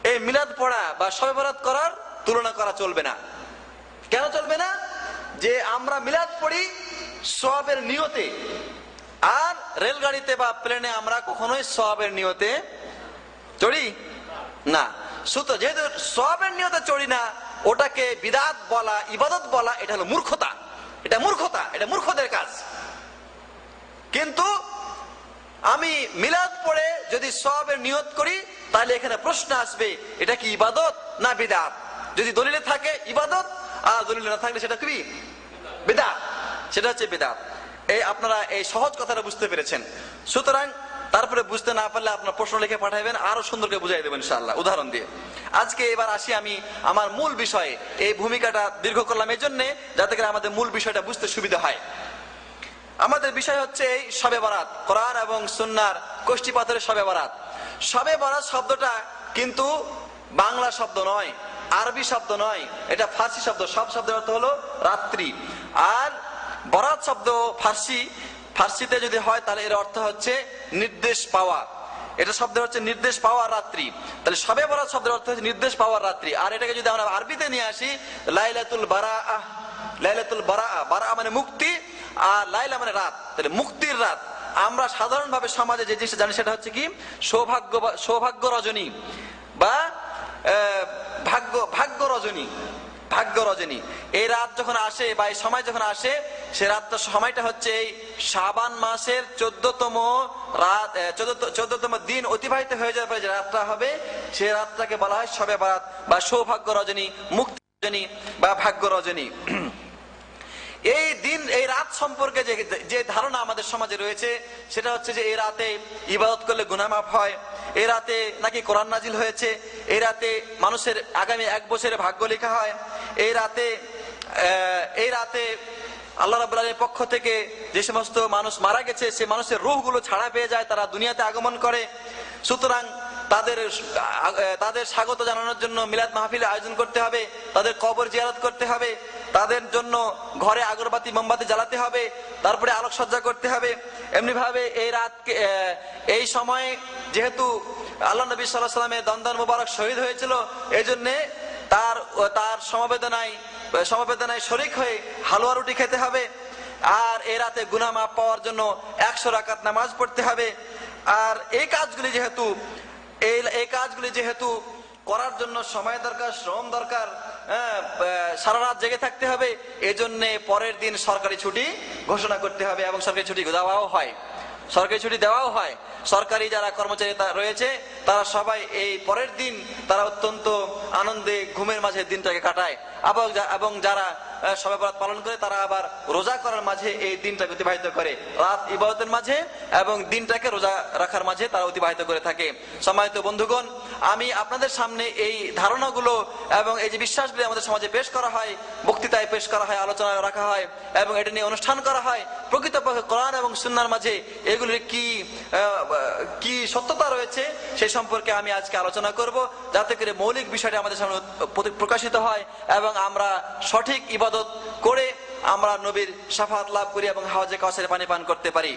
এই মিলাদ পড়া বা শবে বরাত করার তুলনা করা চলবে না। কেন চলবে না? যে আমরা মিলাদ পড়ি সওয়াবের নিয়তে, আর রেলগাড়িতে বা প্লেনে আমরা কখনোই সওয়াবের নিয়তে চড়ি না। সুতরাং যেহেতু সওয়াবের নিয়তে চড়ি না, ওটাকে বিদআত বলা, ইবাদত বলা, এটা হলো মূর্খতা, এটা মূর্খতা, এটা মূর্খদের কাজ। কিন্তু আমি মিলাদ পড়ে যদি সওয়াবের নিয়ত করি, তাহলে এখানে প্রশ্ন আসবে এটা কি ইবাদত না বিদআত? যদি দলিলে থাকে ইবাদত, আর দলিল না থাকলে সেটা কি বিদআত, সেটা হচ্ছে বিদআত। এই আপনারা এই সহজ কথাটা বুঝতে পেরেছেন। সুতরাং তারপরে বুঝতে না পারলে আপনার প্রশ্ন লিখে পাঠাবেন, আরো সুন্দর করে বুঝাই দেবেন ইনশাআল্লাহ উদাহরণ দিয়ে। আজকে এবার আসি আমি আমার মূল বিষয়ে। এই ভূমিকাটা দীর্ঘ করলাম এই জন্য যাতে করে আমাদের মূল বিষয়টা বুঝতে সুবিধা হয়। আমাদের বিষয় হচ্ছে এই শবে বরাত, কোরআন এবং সুন্নাহর কোষ্ঠী পাথরের শবে বরাত। শবে বরাত শব্দটা কিন্তু বাংলা শব্দ নয়, আরবি শব্দ নয়, এটা ফার্সি শব্দ। সব শব্দের অর্থ হলো রাত্রি। আর বরাত শব্দ ফার্সিতে যদি হয় তাহলে এর অর্থ হচ্ছে নির্দেশ পাওয়া। এটা শব্দ হচ্ছে নির্দেশ পাওয়ার রাত্রি। তাহলে শবে বরাত শব্দের অর্থ হচ্ছে নির্দেশ পাওয়ার রাত্রি। আর এটাকে যদি আমরা আরবিতে নিয়ে আসি, লাইলাতুল বারাআহ, লাইলাতুল বারাআহ, বারাআহ মানে মুক্তি, আর লাইলা মানে রাত, তাহলে মুক্তির রাত। আমরা সাধারণভাবে সমাজে যে জিনিসটা জানি সেটা হচ্ছে কি সৌভাগ্য রজনী বা ভাগ্য রজনী, ভাগ্য রজনী। এই রাত যখন আসে বা এই সময় যখন আসে, সে রাতটা সময়টা হচ্ছে এই শাবান মাসের 14তম রাত, 14তম দিন অতিবাহিত হয়ে যাওয়ার পরে যে রাতটা হবে, সে রাতটাকে বলা হয় শবে বরাত বা সৌভাগ্য রজনী, মুক্তি রজনী বা ভাগ্য রজনী। এই দিন, এই রাত সম্পর্কে যে ধারণা আমাদের সমাজে রয়েছে সেটা হচ্ছে যে এই রাতে ইবাদত করলে গুনাহ মাফ হয়, এই রাতে নাকি কোরআন নাজিল হয়েছে, এই রাতে মানুষের আগামী 1 বছরের ভাগ্য লেখা হয়, এই রাতে আল্লাহ রাব্বুল আলামিনের পক্ষ থেকে যে সমস্ত মানুষ মারা গেছে সে মানুষের রূহগুলো ছাড়া পেয়ে যায়, তারা দুনিয়াতে আগমন করে। সুতরাং তাদের স্বাগত জানানোর জন্য মিলাদ মাহফিলের আয়োজন করতে হবে, তাদের কবর জিয়ারত করতে হবে, তাদের জন্য ঘরে আগরবাতি মোমবাতি জ্বালাতে হবে, তারপরে আলোকসজ্জা করতে হবে। এমনি ভাবে এই রাতকে, এই সময়ে যেহেতু আল্লাহ নবী সাল্লাল্লাহু আলাইহি ওয়াসাল্লামের দন্দন মুবারক শহীদ হয়েছিল, এই জন্য তার সমবেদনায় শরীক হয়ে হালুয়া রুটি খেতে হবে। আর এই রাতে গুনাহ মাফ পাওয়ার জন্য 100 রাকাত নামাজ পড়তে হবে। আর এই কাজগুলি যেহেতু করার জন্য সময় দরকার, শ্রম দরকার, সারা রাত জেগে থাকতে হবে, এজন্য পরের দিন সরকারি ছুটি ঘোষণা করতে হবে এবং সরকারি ছুটি দেওয়াও হয়। সরকারি যারা কর্মচারী রয়েছে তারা সবাই এই পরের দিন তারা অত্যন্ত আনন্দে ঘুমের মাঝে দিনটাকে কাটায়, এবং যারা শবে বরাত পালন করে তারা আবার রোজা করার মাঝে এই দিনটাকে অতিবাহিত করে, রাত ইবাদতের মাঝে এবং দিনটাকে রোজা রাখার মাঝে তারা অতিবাহিত করে থাকে। সম্মানিত বন্ধুগণ, আমি আপনাদের সামনে এই ধারণাগুলো এবং এই যে বিশ্বাসগুলি আমাদের সমাজে পেশ করা হয়, বক্তৃতায় পেশ করা হয়, আলোচনায় রাখা হয় এবং এটা নিয়ে অনুষ্ঠান করা হয়, প্রকৃতপক্ষে কোরআন এবং সুন্নাহর মাঝে এগুলির কি সত্যতা রয়েছে সেই সম্পর্কে আমি আজকে আলোচনা করব, যাতে করে মৌলিক বিষয়টা আমাদের সামনে প্রকাশিত হয় এবং আমরা সঠিক ইবাদত করে আমরা নবীর শাফাআত লাভ করি এবং হাওজে কাউসারের পানি পান করতে পারি।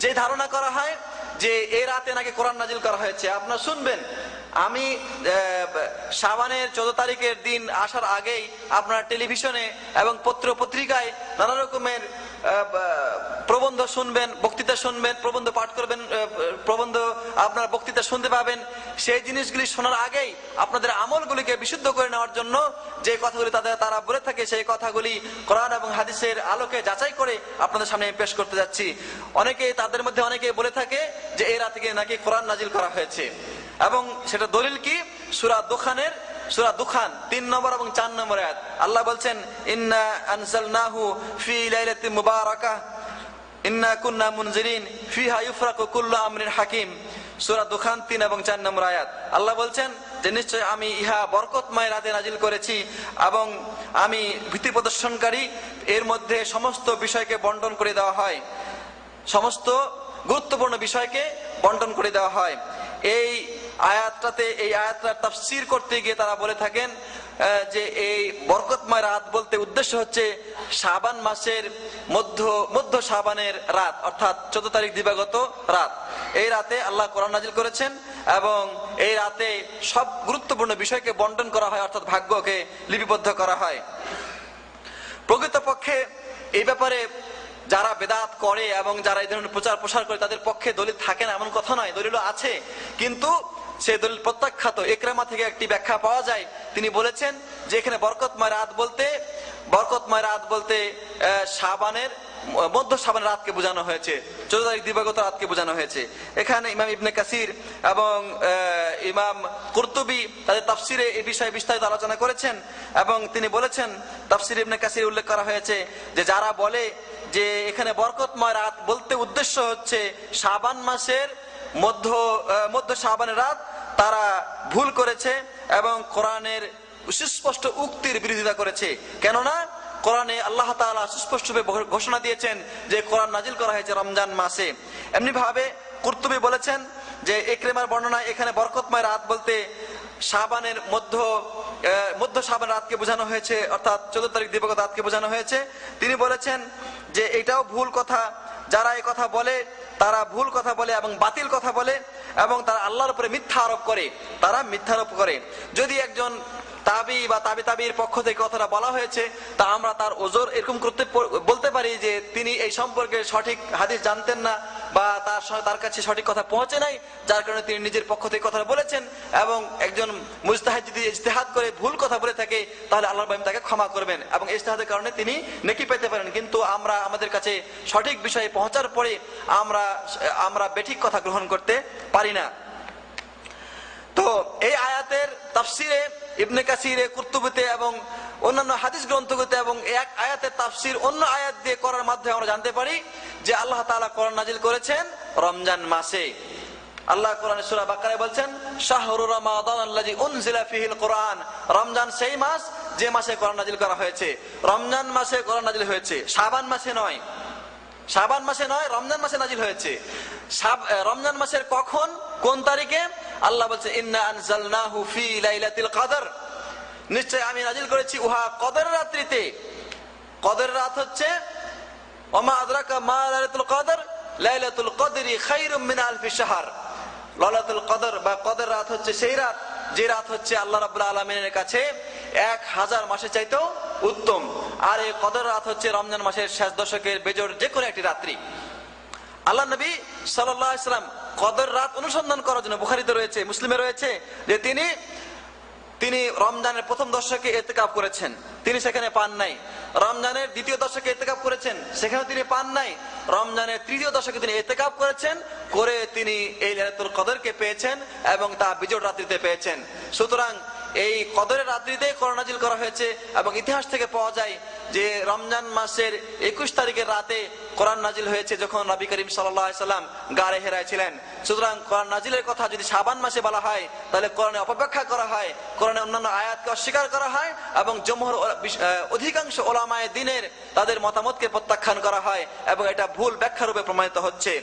যে ধারণা করা হয় যে এই রাতে নাকি কোরআন নাজিল করা হয়েছে, আপনারা শুনবেন, আমি শাবানের 14 তারিখের দিন আসার আগেই আপনার টেলিভিশনে এবং পত্র পত্রিকায় নানা রকমের প্রবন্ধ শুনবেন, বক্তৃতা শুনবেন, প্রবন্ধ পাঠ করবেন, প্রবন্ধ আপনার বক্তৃতা শুনতে পাবেন। সেই জিনিসগুলি শোনার আগেই আপনাদের আমলগুলিকে বিশুদ্ধ করে নেওয়ার জন্য যে কথাগুলি তারা বলে থাকে সেই কথাগুলি কোরআন এবং হাদিসের আলোকে যাচাই করে আপনাদের সামনে পেশ করতে যাচ্ছি। তাদের মধ্যে অনেকে বলে থাকে যে এই রাতে নাকি কোরআন নাজিল করা হয়েছে, এবং সেটা দলিল কি? সূরা দুখান 3 নম্বর এবং 4 নম্বর আয়াত। আল্লাহ বলছেন, ইন্না আনজালনাহু ফি লাইলাতিন মুবারাকাহ ইন্না কুন্না মুনজিরিন ফিহা ইউফরাকু কুল্লু আমরিন হাকিম। সূরা দুখান 3 এবং 4 নম্বর আয়াত। আল্লাহ বলছেন যে নিশ্চয় আমি ইহা বরকতময় রাতে নাজিল করেছি এবং আমি ভীতি প্রদর্শনকারী, এর মধ্যে সমস্ত বিষয়কে বন্টন করে দেওয়া হয়, সমস্ত গুরুত্বপূর্ণ বিষয়কে বন্টন করে দেওয়া হয়। এই আয়াতটার তাফসীর করতে গিয়ে তারা বলে থাকেন যে এই বরকতময় রাত বলতে উদ্দেশ্য হচ্ছে শাবান মাসের মধ্য শাবানের রাত, অর্থাৎ 14 তারিখ দিবাগত রাত। এই রাতে আল্লাহ কোরআন নাজিল করেছেন এবং এই রাতে সব গুরুত্বপূর্ণ বিষয়কে বন্টন করা হয়, অর্থাৎ ভাগ্যকে লিপিবদ্ধ করা হয়। প্রকৃতপক্ষে এই ব্যাপারে যারা বেদাত করে এবং যারা এই ধরনের প্রচার প্রসার করে তাদের পক্ষে দলিল থাকে না এমন কথা নয়, দলিল আছে, কিন্তু সেই দলিল প্রত্যাখ্যাত। ইকরামা থেকে একটি ব্যাখ্যা পাওয়া যায়, তিনি বলেছেন যে এখানে বরকতময় রাত বলতে বরকতময় রাত বলতে শাবানের মধ্য শাবানের রাতকে বোঝানো হয়েছে, 14 তারিখ দিবাগত রাতকে বোঝানো হয়েছে। এখানে ইমাম ইবনে কাসির এবং ইমাম কুরতুবী তাদের তাফসিরে এই বিষয়ে বিস্তারিত আলোচনা করেছেন এবং তিনি বলেছেন, তাফসির ইবনে কাসির উল্লেখ করা হয়েছে যে যারা বলে যে এখানে বরকতময় রাত বলতে উদ্দেশ্য হচ্ছে শাবান মাসের মধ্য শাবানের রাত, তারা ভুল করেছে এবং কোরআনের সুস্পষ্ট উক্তির বিরোধিতা করেছে। কেননা কোরআনে আল্লাহ তাআলা সুস্পষ্টভাবে ঘোষণা দিয়েছেন যে কোরআন নাজিল করা হয়েছে রমজান মাসে। এমনি ভাবে কুরতুবী বলেছেন যে ইকরিমার বর্ণনায় এখানে বরকতময় রাত বলতে শাবানের মধ্য শাবান রাতকে বোঝানো হয়েছে, অর্থাৎ 14 তারিখ দিবাগত রাতকে বোঝানো হয়েছে। তিনি বলেছেন যে এটাও ভুল কথা, যারা এই কথা বলে তারা ভুল কথা বলে এবং বাতিল কথা বলে এবং তারা আল্লাহর উপরে মিথ্যা আরোপ করে, তারা মিথ্যা আরোপ করে। যদি একজন তাবি বা তাবির পক্ষ থেকে কথাটা বলা হয়েছে, তা আমরা তার ওজোর এরকম করতে বলতে পারি যে তিনি এই সম্পর্কে সঠিক হাদিস জানতেন না বা তার কাছে সঠিক কথা পৌঁছে নাই, যার কারণে তিনি নিজের পক্ষ থেকে কথা বলেছেন। এবং একজন মুজতাহিদ যদি ইজতিহাদ করে ভুল কথা বলে থাকে তাহলে আল্লাহ পাক তাকে ক্ষমা করবেন এবং ইজতিহাদের কারণে তিনি নেকি পেতে পারেন। কিন্তু আমরা আমাদের কাছে সঠিক বিষয়ে পৌঁছার পরে আমরা বেঠিক কথা গ্রহণ করতে পারি না। তো এই আয়াতের তাফসিরে ইবনে কাসিরে, কুরতুবীতে এবং অন্যান্য হাদিস গ্রন্থগুলোতে এবং এক আয়াতের তাফসির অন্য আয়াত দিয়ে করার মাধ্যমে আমরা জানতে পারি যে আল্লাহ তাআলা কোরআন নাজিল করেছেন রমজান মাসে। আল্লাহ কোরআনে সূরা বাকারায় বলছেন শাহরু রমাদান আল্লাযী উনজিলা ফীহিল কোরআন, রমজান সেই মাস যে মাসে কোরআন নাজিল করা হয়েছে। রমজান মাসে কোরআন নাজিল হয়েছে, শাবান মাসে নয়, শাবান মাসে নয়, রমজান মাসে নাজিল হয়েছে। রমজান মাসের কখন, কোন তারিখে? আল্লাহ বলছে ইন্না আনজালনাহু ফি লাইলাতিল কদর, নিশ্চয় আমি নাজিল করেছি উহা কদরের রাত্রিতে। কদরের রাত হচ্ছে ওমা আদরাকা মা লাইলাতুল কদর, লাইলাতুল কদরি খায়রুম মিন আলফি শাহর। লাইলাতুল কদর বা কদর রাত হচ্ছে সেই রাত যে রাত হচ্ছে আল্লাহ রাব্বুল আলামিনের কাছে 1000 মাসের চাইতেও উত্তম। আর এই কদর রাত হচ্ছে রমজান মাসের শেষ দশকের বেজোড় যে কোনো একটি রাত্রি। আল্লাহ নবী সাল্লাল্লাহু আলাইহি সাল্লাম কদর রাত অনুসন্ধান করার জন্য, বুখারীতে রয়েছে, মুসলিমে রয়েছে যে তিনি রমজানের প্রথম দশকে ইতিকাফ করেছেন, তিনি সেখানে পান নাই। রমজানের দ্বিতীয় দশকে ইতিকাফ করেছেন, সেখানে তিনি পান নাই। রমজানের তৃতীয় দশকে তিনি ইতিকাফ করেছেন, করে তিনি এই লাইলাতুল কদরকে পেয়েছেন এবং তা বিজোড় রাত্রিতে পেয়েছেন। সুতরাং এই কদরের রাত্রিতে কোরআন নাজিল করা হয়েছে এবং ইতিহাস থেকে পাওয়া যায় যে রমজান মাসের 21 তারিখের রাতে কোরআন নাজিল হয়েছে যখন নবী করিম সাল্লাল্লাহু আলাইহি সাল্লাম গারে হেরায় ছিলেন। সুতরাং কোরআন নাজিলের কথা যদি শাবান মাসে বলা হয় তাহলে কোরআনে অপব্যাখ্যা করা হয়, কোরআনে অন্যান্য আয়াতকে অস্বীকার করা হয় এবং জমহুর অধিকাংশ ওলামায়ে দ্বীনের তাদের মতামতকে প্রত্যাখ্যান করা হয় এবং এটা ভুল ব্যাখ্যা রূপে প্রমাণিত হচ্ছে।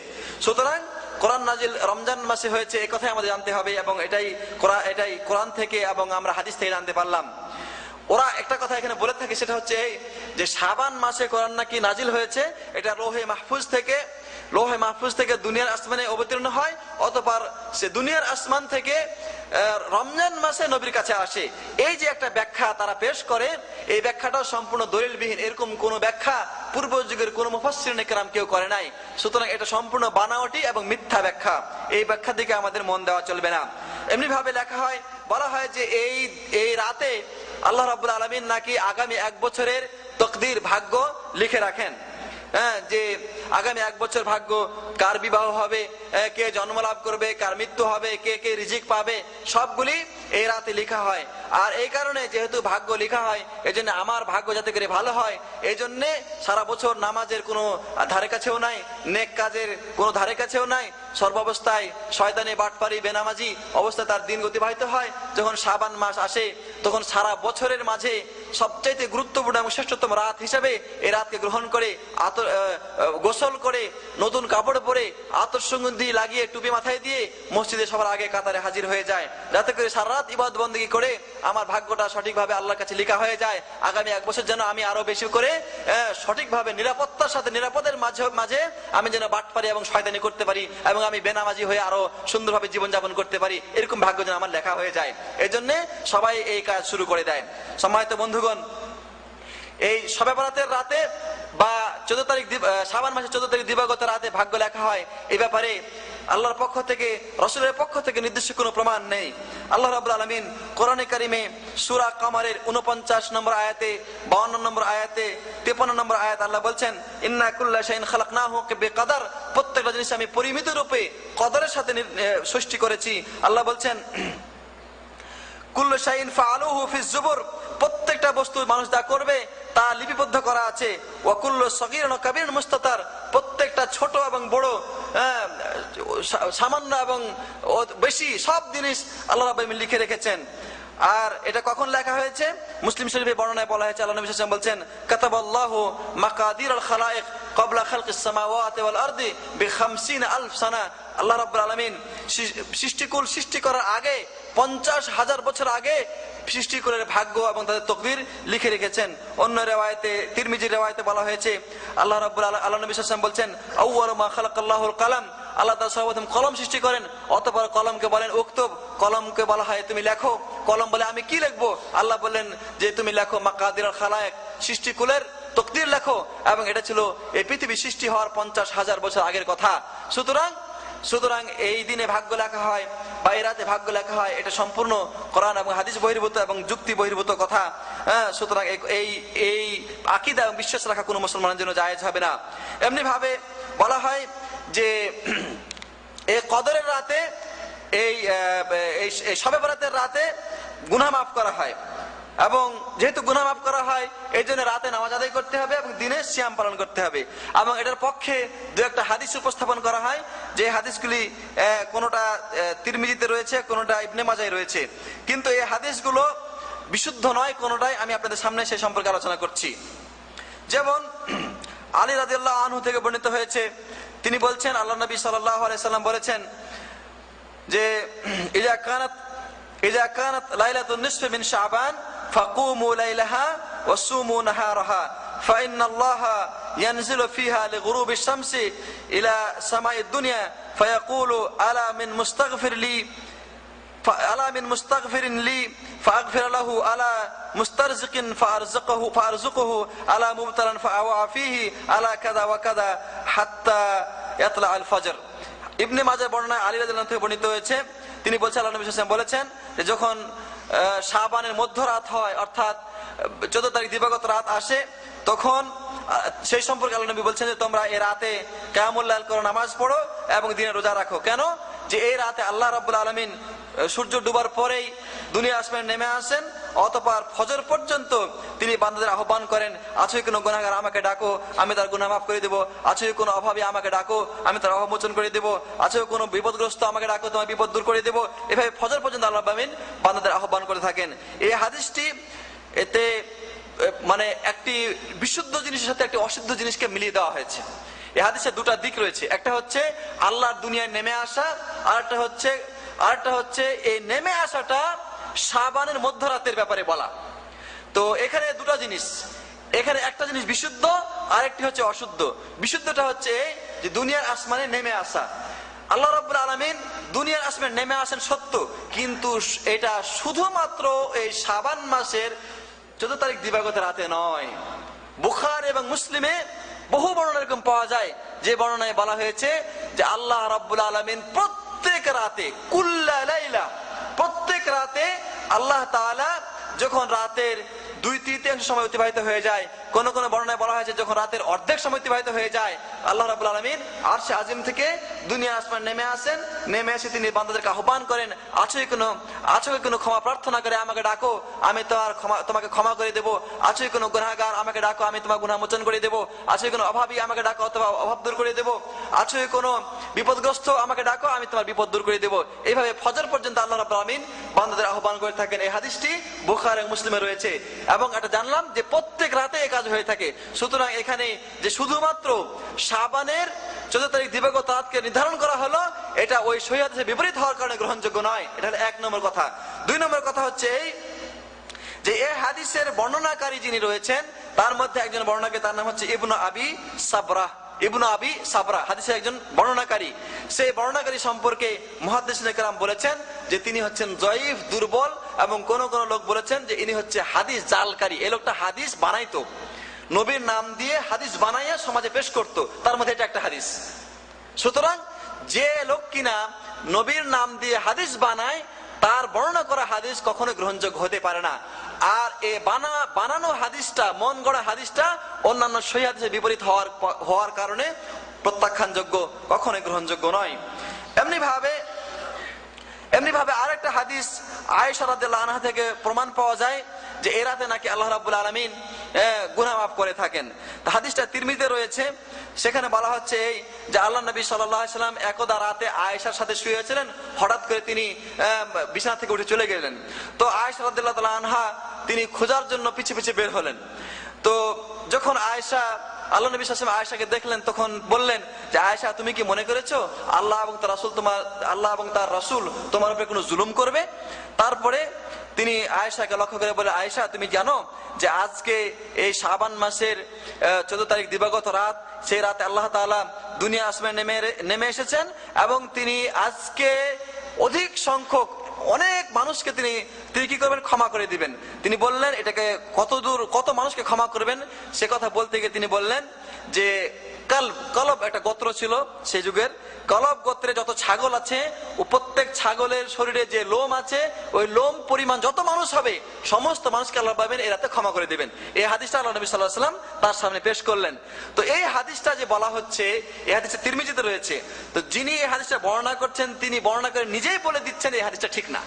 সুতরাং কোরআন নাজিল রমজান মাসে হয়েছে এই কথাই আমাদের জানতে হবে এবং এটাই কোরআন থেকে এবং আমরা হাদিস থেকে জানতে পারলাম। ওরা একটা কথা এখানে বলে থাকে, সেটা হচ্ছে যে শাবান মাসে কোরআন নাকি নাজিল হয়েছে, এটা লোহে মাহফুজ থেকে দুনিয়ার আসমানে অবতীর্ণ হয়, অতঃপর সে দুনিয়ার আসমান থেকে রমজান মাসে নবীর কাছে আসে। এই যে একটা ব্যাখ্যা তারা পেশ করে, এই ব্যাখ্যাটাও সম্পূর্ণ দলিলবিহীন। এরকম কোন ব্যাখ্যা পূর্ব যুগের কোন মুফাসসিরিনে কেরাম কেউ করে নাই। সুতরাং এটা সম্পূর্ণ বানাওয়াটি এবং মিথ্যা ব্যাখ্যা। এই ব্যাখ্যার দিকে আমাদের মন দেওয়া চলবে না। এমনি ভাবে লেখা হয়, বলা হয় যে এই রাতে আল্লাহ রাব্বুল আলামিন নাকি আগামী 1 বছরের তকদির, ভাগ্য লিখে রাখেন। যে আগামী 1 বছর ভাগ্য, কার বিবাহ হবে, কে জন্ম লাভ করবে, কার মৃত্যু হবে, কে রিজিক পাবে, সবগুলি এই রাতে লেখা হয়। আর এই কারণে যেহেতু ভাগ্য লেখা হয়, এই জন্য আমার ভাগ্য যাতে করে ভালো হয়, এই জন্যে সারা বছর নামাজের কোনো ধারে কাছেও নাই, নেক কাজের কোনো ধারে কাছেও নাই, সর্বাবস্থায় শয়তানি, বাটপারি, বেনামাজি অবস্থায় তার দিন অতিবাহিত হয়। যখন শাবান মাস আসে তখন সারা বছরের মাঝে সবচাইতে গুরুত্বপূর্ণ এবং শ্রেষ্ঠতম রাত হিসেবে এই রাতকে গ্রহণ করে গোসল করে, নতুন কাপড় পরে, আতর সুগন্ধি লাগিয়ে, টুপি মাথায় দিয়ে মসজিদে সবার আগে কাতারে হাজির হয়ে যায়, যাতে করে সারা রাত ইবাদত বন্দেগী করে আমার ভাগ্যটা সঠিকভাবে আল্লাহর কাছে লেখা হয়ে যায়। আগামী 1 বছর যেন আমি আরো বেশি করে সঠিকভাবে নিরাপত্তার সাথে, নিরাপদের মাঝে আমি যেন বাটপারি এবং শয়তানি করতে পারি এবং আমি বেনামাজি হয়ে আরো সুন্দরভাবে জীবনযাপন করতে পারি, এরকম ভাগ্য যেন আমার লেখা হয়ে যায়। এই জন্য সবাই এই কাজ শুরু করে দেয়। সম্মানিত বন্ধুগণ, এই শবে বরাতের রাতে বা 14 তারিখ শাবান মাসের 14 তারিখ দিবাগত রাতে ভাগ্য লেখা হয়। এই ব্যাপারে আল্লাহর পক্ষ থেকে, রাসূলের পক্ষ থেকে নির্দিষ্ট কোনো প্রমাণ নেই। আল্লাহ রাব্বুল আলামিন কোরআনে কারিমে সূরা কামারের 49 নম্বর আয়াতে, 52 নম্বর আয়াতে, 53 নম্বর আয়াত আল্লাহ বলছেন, ইন্না কুল্লা শাইইন খালাকনাহু বিকদর, প্রত্যেকটা জিনিস আমি পরিমিত রূপে কদরের সাথে সৃষ্টি করেছি। আল্লাহ বলছেন, কুল্লু শাইইন ফাআলুহু ফিজ জুবুর, প্রত্যেকটা বস্তু মানুষ যা করবে তা লিপিবদ্ধ করা আছে। ওয়া কুল্লু সগীরিন ওয়া কাবীরিন মুস্তাতার, প্রত্যেকটা ছোট এবং বড়, সামান্য এবং বেশি সব জিনিস আল্লাহ রাব্বুল আলামিন লিখে রেখেছেন। আর এটা কখন লেখা হয়েছে? মুসলিম শরীফে বর্ণনায় বলা হয়েছে, আল্লাহ নবী সাল্লাল্লাহু আলাইহি ওয়াসাল্লাম বলছেন, কাতাবাল্লাহু মাকাদিরাল খালায়েক ক্বাবলা খালকিস সামাওয়াতি ওয়াল আরদি বি50,000 সানা। আল্লাহ রাব্বুল আলামিন সৃষ্টিকুল সৃষ্টি করার আগে 50,000 বছর আগে সৃষ্টিকুলের ভাগ্য এবং তাদের তকদির লিখে রেখেছেন। অন্য রিওয়ায়াতে, তিরমিজির রিওয়ায়াতে বলা হয়েছে, আল্লাহ নবী সাল্লাল্লাহু আলাইহি ওয়াসাল্লাম বলছেন, আউয়ালু মা খালাকাল্লাহুল কালাম, আল্লাহ তাআলা সর্বপ্রথম কলম সৃষ্টি করেন, অতঃপর কলমকে বলেন উক্তুব, কলমকে বলা হয় তুমি লেখো। কলম বলে আমি কি লিখবো? আল্লাহ বললেন যে তুমি লেখো মাকাদিরাল খালায়েক, সৃষ্টিকুলের তকদির লেখো। এবং এটা ছিল এই পৃথিবী সৃষ্টি হওয়ার 50,000 বছর আগের কথা। সুতরাং এই দিনে ভাগ্য লেখা হয় বা এই রাতে ভাগ্য লেখা হয়, এটা সম্পূর্ণ কোরআন এবং হাদিস বহির্ভূত এবং যুক্তি বহির্ভূত কথা। সুতরাং এই আকীদা এবং বিশ্বাস রাখা কোনো মুসলমানের জন্য জায়েজ হবে না। এমনি ভাবে বলা হয় যে এই কদরের রাতে, এই শবে বরাতের রাতে গুনাহ মাফ করা হয়, এবং যেহেতু গুনাহ মাফ করা হয় এই জন্য রাতে নামাজ আদায় করতে হবে এবং দিনে সিয়াম পালন করতে হবে। এবং এটার পক্ষে দু একটা হাদিস উপস্থাপন করা হয়, যে হাদিসগুলি কোনোটা তিরমিজিতে রয়েছে, কোনোটা ইবনে মাজায় রয়েছে, কিন্তু এই হাদিসগুলো বিশুদ্ধ নয় কোনোটাই। আমি আপনাদের সামনে সেই সম্পর্কে আলোচনা করছি। যেমন আলী রাদিয়াল্লাহু আনহু থেকে বর্ণিত হয়েছে, তিনি বলছেন, আল্লাহ নবী সাল্লাল্লাহু আলাইহি সাল্লাম বলেছেন যে ইজা কানাত লাইলাতুন নিসফি মিন শাবান ফাকুমু লাইলাহা ওয়া সুমু নাহারাহা ফাইন্নাল্লাহা ইয়ানজিলু ফিহা লিগুরুবিশ শামসি ইলা সামাইদ দুনিয়া ফায়াকুলু আলা মিন মুস্তাগফিরিন লি ফাগফির লাহু আলা মুস্তারজিকিন ফারযুকুহু আলা মুবতালান ফাআওয়া ফিহি আলা কাযা ওয়া কাযা হাত্তা ইয়াতলা আল ফজর। ইবনে মাজাহ বর্ণনায় আলী রাদিয়াল্লাহু আনহু থেকে বর্ণিত হয়েছে, তিনি বলছেন, আল্লাহ নবী সাল্লাল্লাহু আলাইহি ওয়াসাল্লাম বলেছেন যে যখন শাবানের মধ্যরাত হয়, অর্থাৎ 14 তারিখ দিবাগত রাত আসে, তখন সেই সম্পর্কে আল্লাহ নবী বলছেন যে তোমরা এই রাতে কিয়ামুল লাইল করো, নামাজ পড়ো এবং দিনে রোজা রাখো। কেন? যে এই রাতে আল্লাহ রাব্বুল আলামিন সূর্য ডুবার পরেই দুনিয়া আসমানে নেমে আসেন, অতঃপর ফজর পর্যন্ত তিনি বান্দাদের আহ্বান করেন, আছো কোনো গুনাহগার আমাকে ডাকো, আমি তার গুনাহ মাফ করে দেব। আছো কোনো অভাবী আমাকে ডাকো, আমি তার অভাব মোচন করে দেব। আছো কোনো বিপদগ্রস্ত আমাকে ডাকো, তোমার বিপদ দূর করে দেব। এভাবে ফজর পর্যন্ত আল্লাহ রাব্বুল আলামিন বান্দাদের আহ্বান করে থাকেন। এই হাদিসটি এতে মানে একটি বিশুদ্ধ জিনিসের সাথে একটি অশুদ্ধ জিনিসকে মিলিয়ে দেওয়া হয়েছে। এই হাদিসের দুটা দিক রয়েছে, একটা হচ্ছে আল্লাহর দুনিয়ায় নেমে আসা, আরেকটা হচ্ছে এই নেমে আসাটা শাবানের মধ্যরাতের ব্যাপারে বলা। তো এখানে দুটো জিনিস, এখানে একটা জিনিস বিশুদ্ধ, আরেকটি হচ্ছে অশুদ্ধ। বিশুদ্ধটা হচ্ছে যে দুনিয়ার আসমানে নেমে আসা। আল্লাহ রাব্বুল আলামিন দুনিয়ার আসমানে নেমে আসেন সত্য, কিন্তু এটা শুধুমাত্র এই শাবান মাসের 14 তারিখ দিবাগত রাতে নয়। বুখারী এবং মুসলিমে বহু বর্ণনা এরকম পাওয়া যায়, যে বর্ণনায় বলা হয়েছে যে আল্লাহ রাব্বুল আলামিন প্রত্যেক রাতে, কুল্লা লাইলা, প্রত্যেক রাতে আল্লাহ তাআলা যখন রাতের 2/3 সময় অতিবাহিত হয়ে যায়, কোন কোন বর্ণনায় বলা হয়েছে যখন রাতের অর্ধেক সময় অতিবাহিত হয়ে যায়, আল্লাহ রাব্বুল আলামিন আরশে আজিম থেকে দুনিয়া আসমান নেমে আসেন। নেমে এসে তিনি বান্দাদেরকে আহ্বান করেন, আছো কোনো ক্ষমা প্রার্থনা করে আমাকে ডাকো, আমি তোমাকে ক্ষমা করে দেবো। আছো কোনো গুনাহগার আমাকে ডাকো, আমি তোমার গুনাহ মোচন করে দেবো। আছো কোনো অভাবী আমাকে ডাকো, অথবা অভাব দূর করে দেবো। আছো কোনো বিপদগ্রস্ত আমাকে ডাকো, আমি তোমার বিপদ দূর করে দেবো। এইভাবে ফজর পর্যন্ত আল্লাহ রাব্বুল আলামিন বান্দাদের আহ্বান করে থাকেন। এই হাদিসটি বুখারী এবং মুসলিমে রয়েছে, এবং এটা জানলাম যে প্রত্যেক রাতে এই কাজ হয়ে থাকে। সুতরাং এখানে যে শুধুমাত্র শাবানের 14 তারিখ দিবাগত রাতকে নির্ধারণ করা হলো, এটা ওই সহিহ হাদিসের বিপরীত হওয়ার কারণে গ্রহণযোগ্য নয়। এটা হলো 1 নম্বর কথা। 2 নম্বর কথা হচ্ছে এই যে এই হাদিসের বর্ণনাকারী যিনি রয়েছেন, তার মধ্যে একজন বর্ণনাকারী, তার নাম হচ্ছে ইবনু আবি সাবরা, হাদিসের একজন বর্ণনাকারী। সেই বর্ণনাকারী সম্পর্কে মুহাদ্দিসিনে কেরাম বলেছেন যে তিনি হচ্ছেন জয়ীফ, দুর্বল, এবং কোন কোন লোক বলেছেন যে ইনি হচ্ছে হাদিস জালকারী। এই লোকটা হাদিস বানাইতো, নবীর নাম দিয়ে হাদিস বানাইয়া সমাজে পেশ করতো, তার মধ্যে এটা একটা হাদিস। সুতরাং যে লোক কিনা নবীর নাম দিয়ে হাদিস বানায় তার বর্ণনা করা হাদিস কখনো গ্রহণযোগ্য হতে পারে না। আর এই বানানো হাদিসটা, মন গড়া হাদিসটা অন্যান্য সহিহ হাদিসের বিপরীত হওয়ার কারণে প্রত্যাখ্যানযোগ্য, কখনোই গ্রহণযোগ্য নয়। এমনি ভাবে আরেকটা হাদিস আয়েশা রাদিয়াল্লাহু আনহা থেকে প্রমাণ পাওয়া যায় যে এই রাতে নাকি আল্লাহ রাব্বুল আলামিন গুনাহ মাফ করে থাকেন। হাদিসটা তিরমিজিতে রয়েছে। সেখানে বলা হচ্ছে এই যে আল্লাহ নবী সাল্লাল্লাহু আলাইহি সাল্লাম একদা রাতে আয়েশার সাথে শুয়েছিলেন, হঠাৎ করে তিনি বিছানা থেকে উঠে চলে গেলেন। তো আয়েশা রাদিয়াল্লাহু তাআলা আনহা তিনি খোঁজার জন্য পিছে পিছে বের হলেন। তো যখন আল্লাহ নবী সাল্লাল্লাহু আলাইহি ওয়াসাল্লাম আয়েশাকে দেখলেন, তখন বললেন যে আয়েশা, তুমি কি মনে করেছো আল্লাহ এবং তার রাসূল তোমার উপরে কোনো জুলুম করবে? তারপরে তিনি আয়েশাকে লক্ষ্য করে বলে, আয়েশা তুমি জানো যে আজকে এই শাবান মাসের 14 তারিখ দিবাগত রাত, সেই রাতে আল্লাহ তাআলা দুনিয়া আসমানে নেমে এসেছেন এবং তিনি আজকে অধিক সংখ্যক অনেক মানুষকে তিনি কি করবেন, ক্ষমা করে দিবেন। তিনি বললেন এটাকে কত মানুষকে ক্ষমা করবেন সে কথা বলতে গিয়ে তিনি বললেন যে কলব একটা গোত্র ছিল সেই যুগের, কলব গোত্রে যত ছাগল আছে ও প্রত্যেক ছাগলের শরীরে যে লোম আছে ওই লোম পরিমাণ যত মানুষ হবে সমস্ত মানুষকে আল্লাহ পাবেন এই রাতে ক্ষমা করে দিবেন। এই হাদিসটা আল্লাহ নবী সাল্লাল্লাহু আলাইহি ওয়াসাল্লাম তার সামনে পেশ করলেন। তো এই হাদিসটা যে বলা হচ্ছে, এই হাদিসটা তিরমিজিতে রয়েছে। তো যিনি এই হাদিসটা বর্ণনা করছেন তিনি বর্ণনা করে নিজেই বলে দিচ্ছেন এই হাদিসটা ঠিক না,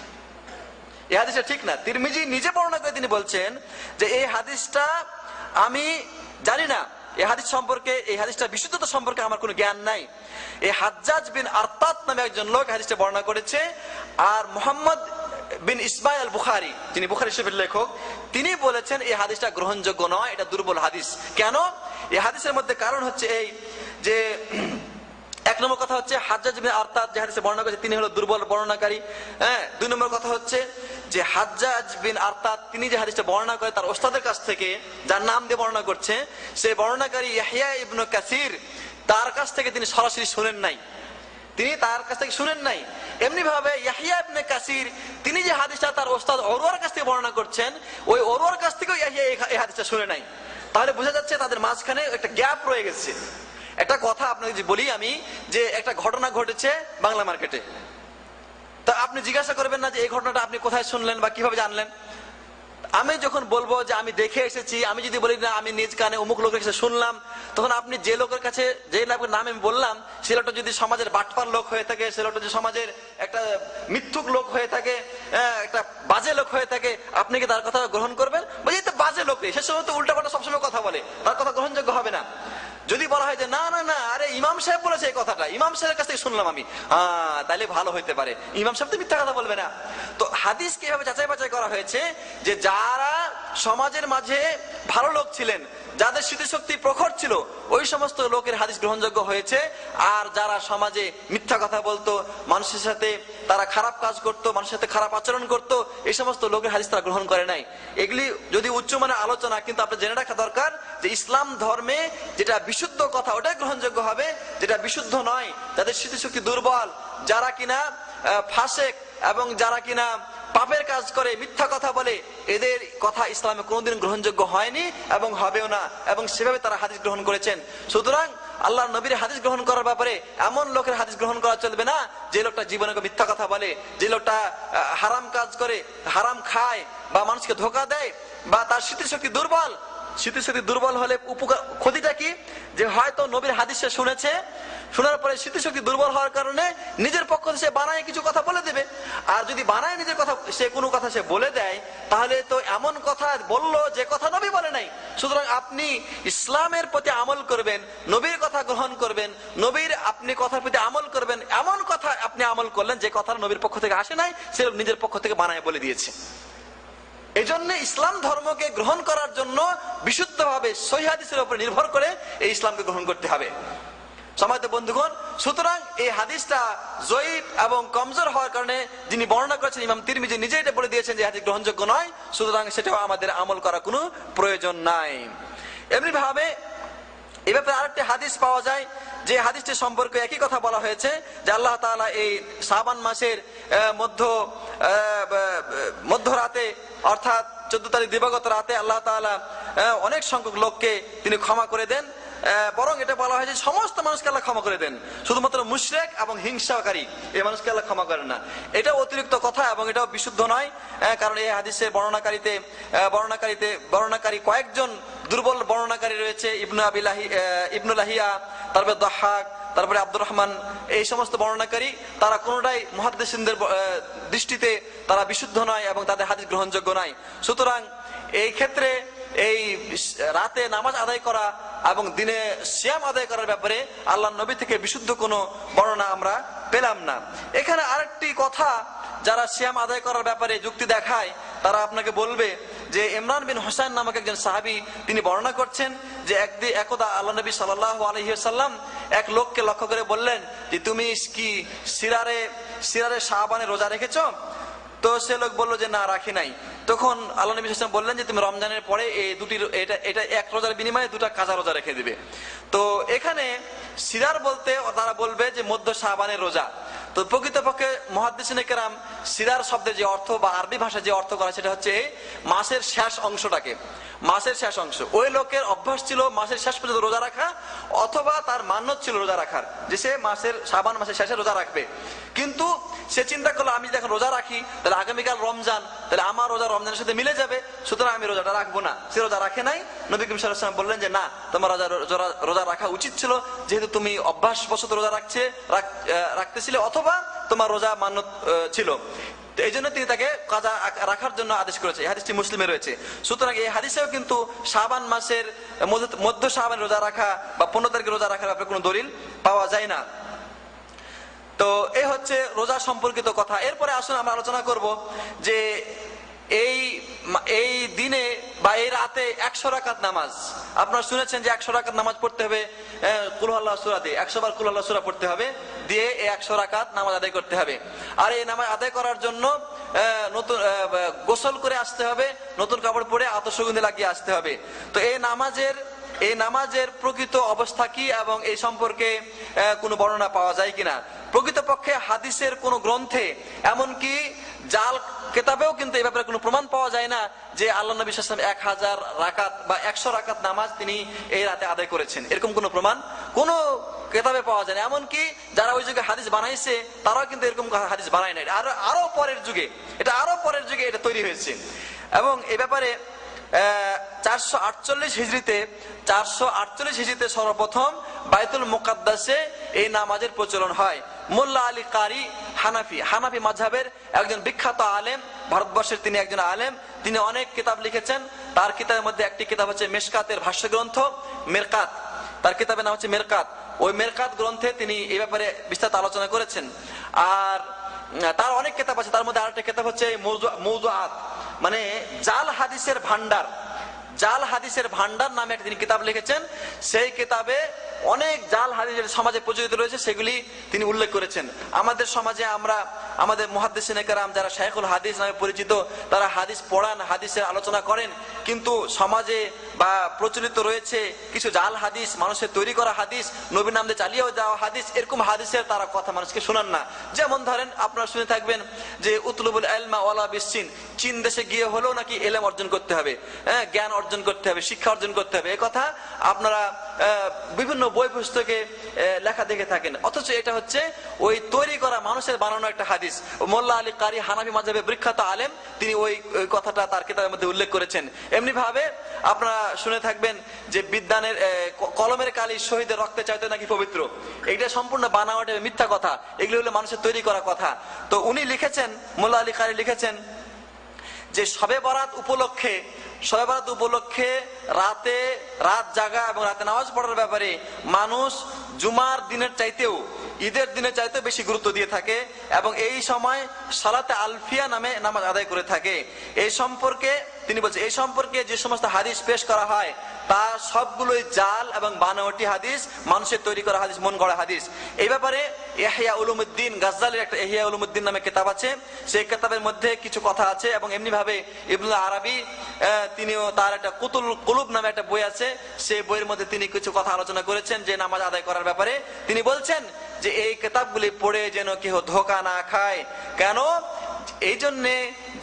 এই হাদিসটা ঠিক না। তিরমিজি নিজে বর্ণনা করে তিনি বলছেন যে এই হাদিসটা আমি জানি না, এই হাদিস সম্পর্কে, এই হাদিসটা বিশুদ্ধতা সম্পর্কে আমার কোনো জ্ঞান নাই। এই হাজ্জাজ বিন আরতাত নামে একজন লোক হাদিসটা বর্ণনা করেছে। আর মুহাম্মদ বিন ইসমাইল বুখারী, যিনি বুখারী শরীফের লেখক, তিনি বলেছেন এই হাদিসটা গ্রহণযোগ্য নয়, এটা দুর্বল হাদিস। কেন? এই হাদিসের মধ্যে কারণ হচ্ছে এই যে এক নম্বর কথা হচ্ছে হাজ্জাজ বিন আরতাত যে হাদিসে বর্ণনা করেছে তিনি হলো দুর্বল বর্ণনাকারী। দুই নম্বর কথা হচ্ছে যে হাজ্জাজ বিন আরতাত তিনি যে হাদিসটা বর্ণনা করে তার ওস্তাদের কাছ থেকে, যার নাম দিয়ে বর্ণনা করছে, সেই বর্ণনাকারী ইয়াহইয়া ইবনে কাসির, তার কাছ থেকে তিনি সরাসরি শুনেন নাই, তিনি তার কাছ থেকে শুনেন নাই। এমনি ভাবে ইয়াহইয়া ইবনে কাসির তিনি যে হাদিসটা তার ওস্তাদ উরওয়ার কাছ থেকে বর্ণনা করছেন, ওই উরওয়ার কাছ থেকেও ইয়াহইয়া এই হাদিসটা শুনে নাই। তাহলে বোঝা যাচ্ছে তাদের মাঝখানে একটা গ্যাপ রয়ে গেছে। একটা কথা আপনাকে যে বলি আমি, যে একটা ঘটনা ঘটেছে বাংলা মার্কেটে, তা আপনি জিজ্ঞাসা করবেন না যে এই ঘটনাটা আপনি কোথায় শুনলেন বা কিভাবে জানলেন। আমি যখন বলবো যে আমি দেখে এসেছি, আমি যদি বলি না আমি নিজ কানে অমুক লোকের কাছে শুনলাম, তখন আপনি যে লোকের কাছে, যে লোকের নাম আমি বললাম, সে লোকটা যদি সমাজের বাটপার লোক হয়ে থাকে, সে লোকটা যদি সমাজের একটা মিথ্যুক লোক হয়ে থাকে, একটা বাজে লোক হয়ে থাকে, আপনি কি তার কথা গ্রহণ করবেন? বলছি তো বাজে লোক নেই, সে সময় তো উল্টাপাল্টা সবসময় কথা বলে, তার কথা গ্রহণযোগ্য হবে না। যদি বলা হয় যে না না না, আরে ইমাম সাহেব বলেছে এই কথাটা, ইমাম সাহেবের কাছ থেকে শুনলাম আমি, তাহলে ভালো হইতে পারে, ইমাম সাহেব তো মিথ্যা কথা বলবে না। তো হাদিসকে এভাবে যাচাই বাছাই করা হয়েছে যে যারা সমাজের মাঝে ভালো লোক ছিলেন, যাদের স্মৃতিশক্তি প্রখর ছিল, ওই সমস্ত লোকের হাদিস গ্রহণযোগ্য হয়েছে। আর যারা সমাজে মিথ্যা কথা বলতো, মানুষের সাথে তারা খারাপ কাজ করতো, মানুষের সাথে খারাপ আচরণ করতো, এই সমস্ত লোকের হাদিস তারা গ্রহণ করে নাই। এগুলি যদি উচ্চমানের আলোচনা, কিন্তু আপনার জেনে রাখা দরকার যে ইসলাম ধর্মে যেটা বিশুদ্ধ কথা ওটাই গ্রহণযোগ্য হবে, যেটা বিশুদ্ধ নয়, যাদের স্মৃতিশক্তি দুর্বল, যারা কিনা ফাসেক এবং যারা কিনা পাপের কাজ করে, মিথ্যা কথা বলে, এদের কথা ইসলামে কোনোদিন গ্রহণযোগ্য হয়নি এবং হবেও না, এবং সেভাবে তারা হাদিস গ্রহণ করেছেন। সুতরাং আল্লাহ নবীর হাদিস গ্রহণ করার ব্যাপারে এমন লোকের হাদিস গ্রহণ করা চলবে না যে লোকটা জীবনে মিথ্যা কথা বলে, যে লোকটা হারাম কাজ করে, হারাম খায় বা মানুষকে ধোঁকা দেয়, বা তার স্মৃতিশক্তি দুর্বল। স্মৃতিশক্তি দুর্বল হলে ক্ষতিটা কি? যে হয়তো নবীর হাদিস সে শুনেছে, শোনার পরে স্মৃতিশক্তি দুর্বল হওয়ার কারণে নিজের পক্ষ থেকে সে বানায় কিছু কথা বলে দেবে। আর যদি বানায় নিজের কথা, সে কোনো কথা সে বলে দেয়, তাহলে তো এমন কথা বললো যে কথা নবী বলে নাই। সুতরাং আপনি ইসলামের প্রতি আমল করবেন, নবীর কথা গ্রহণ করবেন, নবীর আপনি কথার প্রতি আমল করবেন। এমন কথা আপনি আমল করলেন যে কথা নবীর পক্ষ থেকে আসে নাই, সে নিজের পক্ষ থেকে বানায় বলে দিয়েছে। এই জন্য ইসলাম ধর্মকে গ্রহণ করার জন্য বিশুদ্ধভাবে সহিহ হাদিসের উপর নির্ভর করে এই ইসলামকে গ্রহণ করতে হবে। সম্মানিত বন্ধুগণ, সুতরাং এই হাদিসটা জয়ীফ এবং কমজোর হওয়ার কারণে যিনি বর্ণনা করেছেন ইমাম তিরমিজি নিজে এটা বলে দিয়েছেন যে হাদিস গ্রহণযোগ্য নয়। সুতরাং সেটাও আমাদের আমল করার কোনো প্রয়োজন নাই। এমনি ভাবে এ ব্যাপারে আরেকটি হাদিস পাওয়া যায়, যে হাদিসটি সম্পর্কে একই কথা বলা হয়েছে যে আল্লাহ তাআলা এই শাবান মাসের মধ্যরাতে, অর্থাৎ 14 তারিখ দিবাগত রাতে আল্লাহ তাআলা অনেক সংখ্যক লোককে তিনি ক্ষমা করে দেন। বরং এটা বলা হয় যে সমস্ত মানুষকে আল্লাহ ক্ষমা করে দেন, শুধুমাত্র মুশরিক এবং হিংসাকারী এই মানুষকে আল্লাহ ক্ষমা করেন না। এটা অতিরিক্ত কথা এবং এটাও বিশুদ্ধ নয়, কারণ এই হাদিসের বর্ণনাকারী কয়েকজন দুর্বল বর্ণনাকারী রয়েছে। ইবনু লাহিয়া, তারপরে দাহহাক, তারপরে আব্দুর রহমান, এই সমস্ত বর্ণনাকারী তারা কোনটাই মুহাদ্দিসিনদের দৃষ্টিতে তারা বিশুদ্ধ নয় এবং তাদের হাদিস গ্রহণযোগ্য নয়। সুতরাং এই ক্ষেত্রে এই রাতে নামাজ আদায় করা এবং দিনে সিয়াম আদায় করার ব্যাপারে আল্লাহ নবী থেকে বিশুদ্ধ কোনো বর্ণনা আমরা পেলাম না। এখানে আরেকটি কথা, যারা সিয়াম আদায় করার ব্যাপারে যুক্তি দেখায় তারা আপনাকে বলবে যে ইমরান বিন হুসাইন নামক একজন সাহাবী তিনি বর্ণনা করছেন যে একদা আল্লাহ নবী সাল্লাল্লাহু আলাইহি ওয়াসাল্লাম এক লোককে লক্ষ্য করে বললেন যে তুমি কি সিরারে শাবানে রোজা রেখেছো? তো সে লোক বললো যে না, রাখি নাই। তখন আল্লাহ নবী সাল্লাল্লাহু আলাইহি ওয়াসাল্লাম বললেন যে তুমি রমজানের পরে এই এটা এক রোজার বিনিময়ে দুটা কাজা রোজা রেখে দিবে। তো এখানে সিরার বলতে তারা বলবে যে মধ্য শাবানের রোজা। তো প্রকৃতপক্ষে মুহাদ্দিসিনে কেরাম সিরার শব্দের যে অর্থ বা আরবি ভাষায় যে অর্থ করা সেটা হচ্ছে মাসের শেষ অংশটাকে, মাসের শেষ অংশ। ওই লোকের অভ্যাস ছিল মাসের শেষ পর্যন্ত রোজা রাখা, অথবা তার মান্যত ছিল রোজা রাখার, যে সে শাবান মাসের শেষে রোজা রাখবে। কিন্তু সে চিন্তা করলো আমি যদি এখন রোজা রাখি তাহলে আগামীকাল রমজান, তাহলে আমার রোজা রমজানের সাথে মিলে যাবে, সুতরাং আমি রোজাটা রাখবো না। সে রোজা রাখে নাই। নবী করিম সাল্লাল্লাহু আলাইহি ওয়াসাল্লাম বললেন যে না, তোমার রোজা রাখা উচিত ছিল, যেহেতু তুমি অভ্যাসবশত রোজা রাখতেছিলে, অথবা তোমার রোজা মান্যত ছিল। এই জন্য তিনি তাকে কাজা রাখার জন্য আদেশ করেছে। এই হাদিসটি মুসলিমে রয়েছে। সুতরাং এই হাদিসেও কিন্তু শাবান মাসের মধ্য শাবান রোজা রাখা বা 15 তারিখে রোজা রাখার ব্যাপারে কোনো দলিল পাওয়া যায় না। তো এই হচ্ছে রোজা সম্পর্কিত কথা। এরপরে আসুন আমরা আলোচনা করব যে এই দিনে বা এই রাতে 100 রাকাত নামাজ, আপনারা শুনেছেন যে 100 রাকাত নামাজ পড়তে হবে কুল আল্লাহ সূরা দিয়ে, 100 বার কুল আল্লাহ সূরা পড়তে হবে, দিয়ে এই 100 রাকাত নামাজ আদায় করতে হবে। আর এই নামাজ আদায় করার জন্য নতুন গোসল করে আসতে হবে, নতুন কাপড় পরে আতশগন্ধি লাগিয়ে আসতে হবে। তো এই নামাজের প্রকৃত অবস্থা কি এবং এই সম্পর্কে কোনো বর্ণনা পাওয়া যায় কিনা? প্রকৃতপক্ষে হাদিসের কোন গ্রন্থে, এমনকি জাল কিতাবেও কিন্তু এই ব্যাপারে কোনো প্রমাণ পাওয়া যায় না যে আল্লাহ নবী সাল্লাল্লাহু আলাইহি ওয়াসাল্লাম 1000 রাকাত বা 100 রাকাত নামাজ তিনি এই রাতে আদায় করেছেন। এরকম কোনো প্রমাণ কোনো কিতাবে পাওয়া যায় না। এমনকি যারা ওই যুগে হাদিস বানাইছে তারাও কিন্তু এরকম হাদিস বানায় নাই। আরো পরের যুগে এটা তৈরি হয়েছে। এবং এই ব্যাপারে 448 হিজরিতে সর্বপ্রথম বাইতুল মুকাদ্দাসে এই নামাজের প্রচলন হয়। মোল্লা আলী কারি হানাফি মাযহাবের একজন বিখ্যাত আলেম, ভারতবর্ষের তিনি একজন আলেম, তিনি অনেক কিতাব লিখেছেন। তার কিতাবের মধ্যে একটি কিতাব হচ্ছে মেশকাতের ভাষ্য গ্রন্থ মেরকাত, তার কিতাবের নাম হচ্ছে মেরকাত। ওই মেরকাত গ্রন্থে তিনি এই ব্যাপারে বিস্তারিত আলোচনা করেছেন। আর তার অনেক কিতাব আছে, তার মধ্যে আরেকটা কিতাব হচ্ছে মওযুআত, মানে জাল হাদিসের ভান্ডার নামে একটা তিনি কিতাব লিখেছেন। সেই কিতাবে অনেক জাল হাদিস সমাজে প্রচলিত রয়েছে সেগুলি তিনি উল্লেখ করেছেন। আমাদের সমাজে আমাদের মুহাদ্দিসিনে কেরাম যারা শাইখুল হাদিস নামে পরিচিত, তারা হাদিস পড়ান, হাদিসের আলোচনা করেন, কিন্তু সমাজে বা প্রচলিত রয়েছে কিছু জাল হাদিস, মানুষের তৈরি করা হাদিস, নবীর নাম দিয়ে চালিয়ে দেওয়া হাদিস, এরকম হাদিসের তারা কথা মানুষকে শোনান না। যেমন ধরেন আপনারা শুনে থাকবেন যে উতলুবুল ইলমা ওয়ালা বিসসিন, চীন দেশে গিয়ে হলেও নাকি ইলম অর্জন করতে হবে, জ্ঞান অর্জন করতে হবে, শিক্ষা অর্জন করতে হবে, এই কথা আপনারা বিভিন্ন বই পুস্তকে লেখা দেখে থাকেন। অথচ এটা হচ্ছে ওই তৈরি করা মানুষের বানানো একটা হাদিস। মোল্লা আলী কারি হানাফি মাযহাবের বিখ্যাত আলেম, তিনি ওই কথাটা তার কিতাবের মধ্যে উল্লেখ করেছেন। এমনি ভাবে আপনারা শুনে থাকবেন যে বিদ্যানের কলমের কালি শহীদের রক্তে চাইতে নাকি পবিত্র, এটা সম্পূর্ণ বানাওয়াট মিথ্যা কথা, এগুলো হলো মানুষের তৈরি করা কথা। তো উনি লিখেছেন, মোল্লা আলী কারি লিখেছেন যে শবে বরাত উপলক্ষে রাত জাগা এবং রাতে নামাজ পড়ার ব্যাপারে মানুষ জুমার দিনের চাইতেও, ঈদের দিনের চাইতেও বেশি গুরুত্ব দিয়ে থাকে এবং এই সময় সালাতে আলফিয়া নামে নামাজ আদায় করে থাকে। এই সম্পর্কে তিনি বলছেন, এই সম্পর্কে যে সমস্ত হাদিস পেশ করা হয় তা সবগুলোই জাল এবং বানাওয়াটি হাদিস, মানুষের তৈরি করা হাদিস, মন গড়া হাদিস। এই ব্যাপারে ইহয়া উলুমুদ্দিন গাজ্জালির একটা ইহয়া উলুমুদ্দিন নামে কিতাব আছে, সেই কিতাবের মধ্যে কিছু কথা আছে। এবং এমনি ভাবে ইবনুল আরাবি তিনিও তার একটা কুতুল কুলুব নামে একটা বই আছে, সেই বইয়ের মধ্যে তিনি কিছু কথা আলোচনা করেছেন যে নামাজ আদায় করার ব্যাপারে। তিনি বলছেন যে এই কিতাবগুলি পড়ে যেন কেউ ধোঁকা না খায়। কেন? এই জন্যে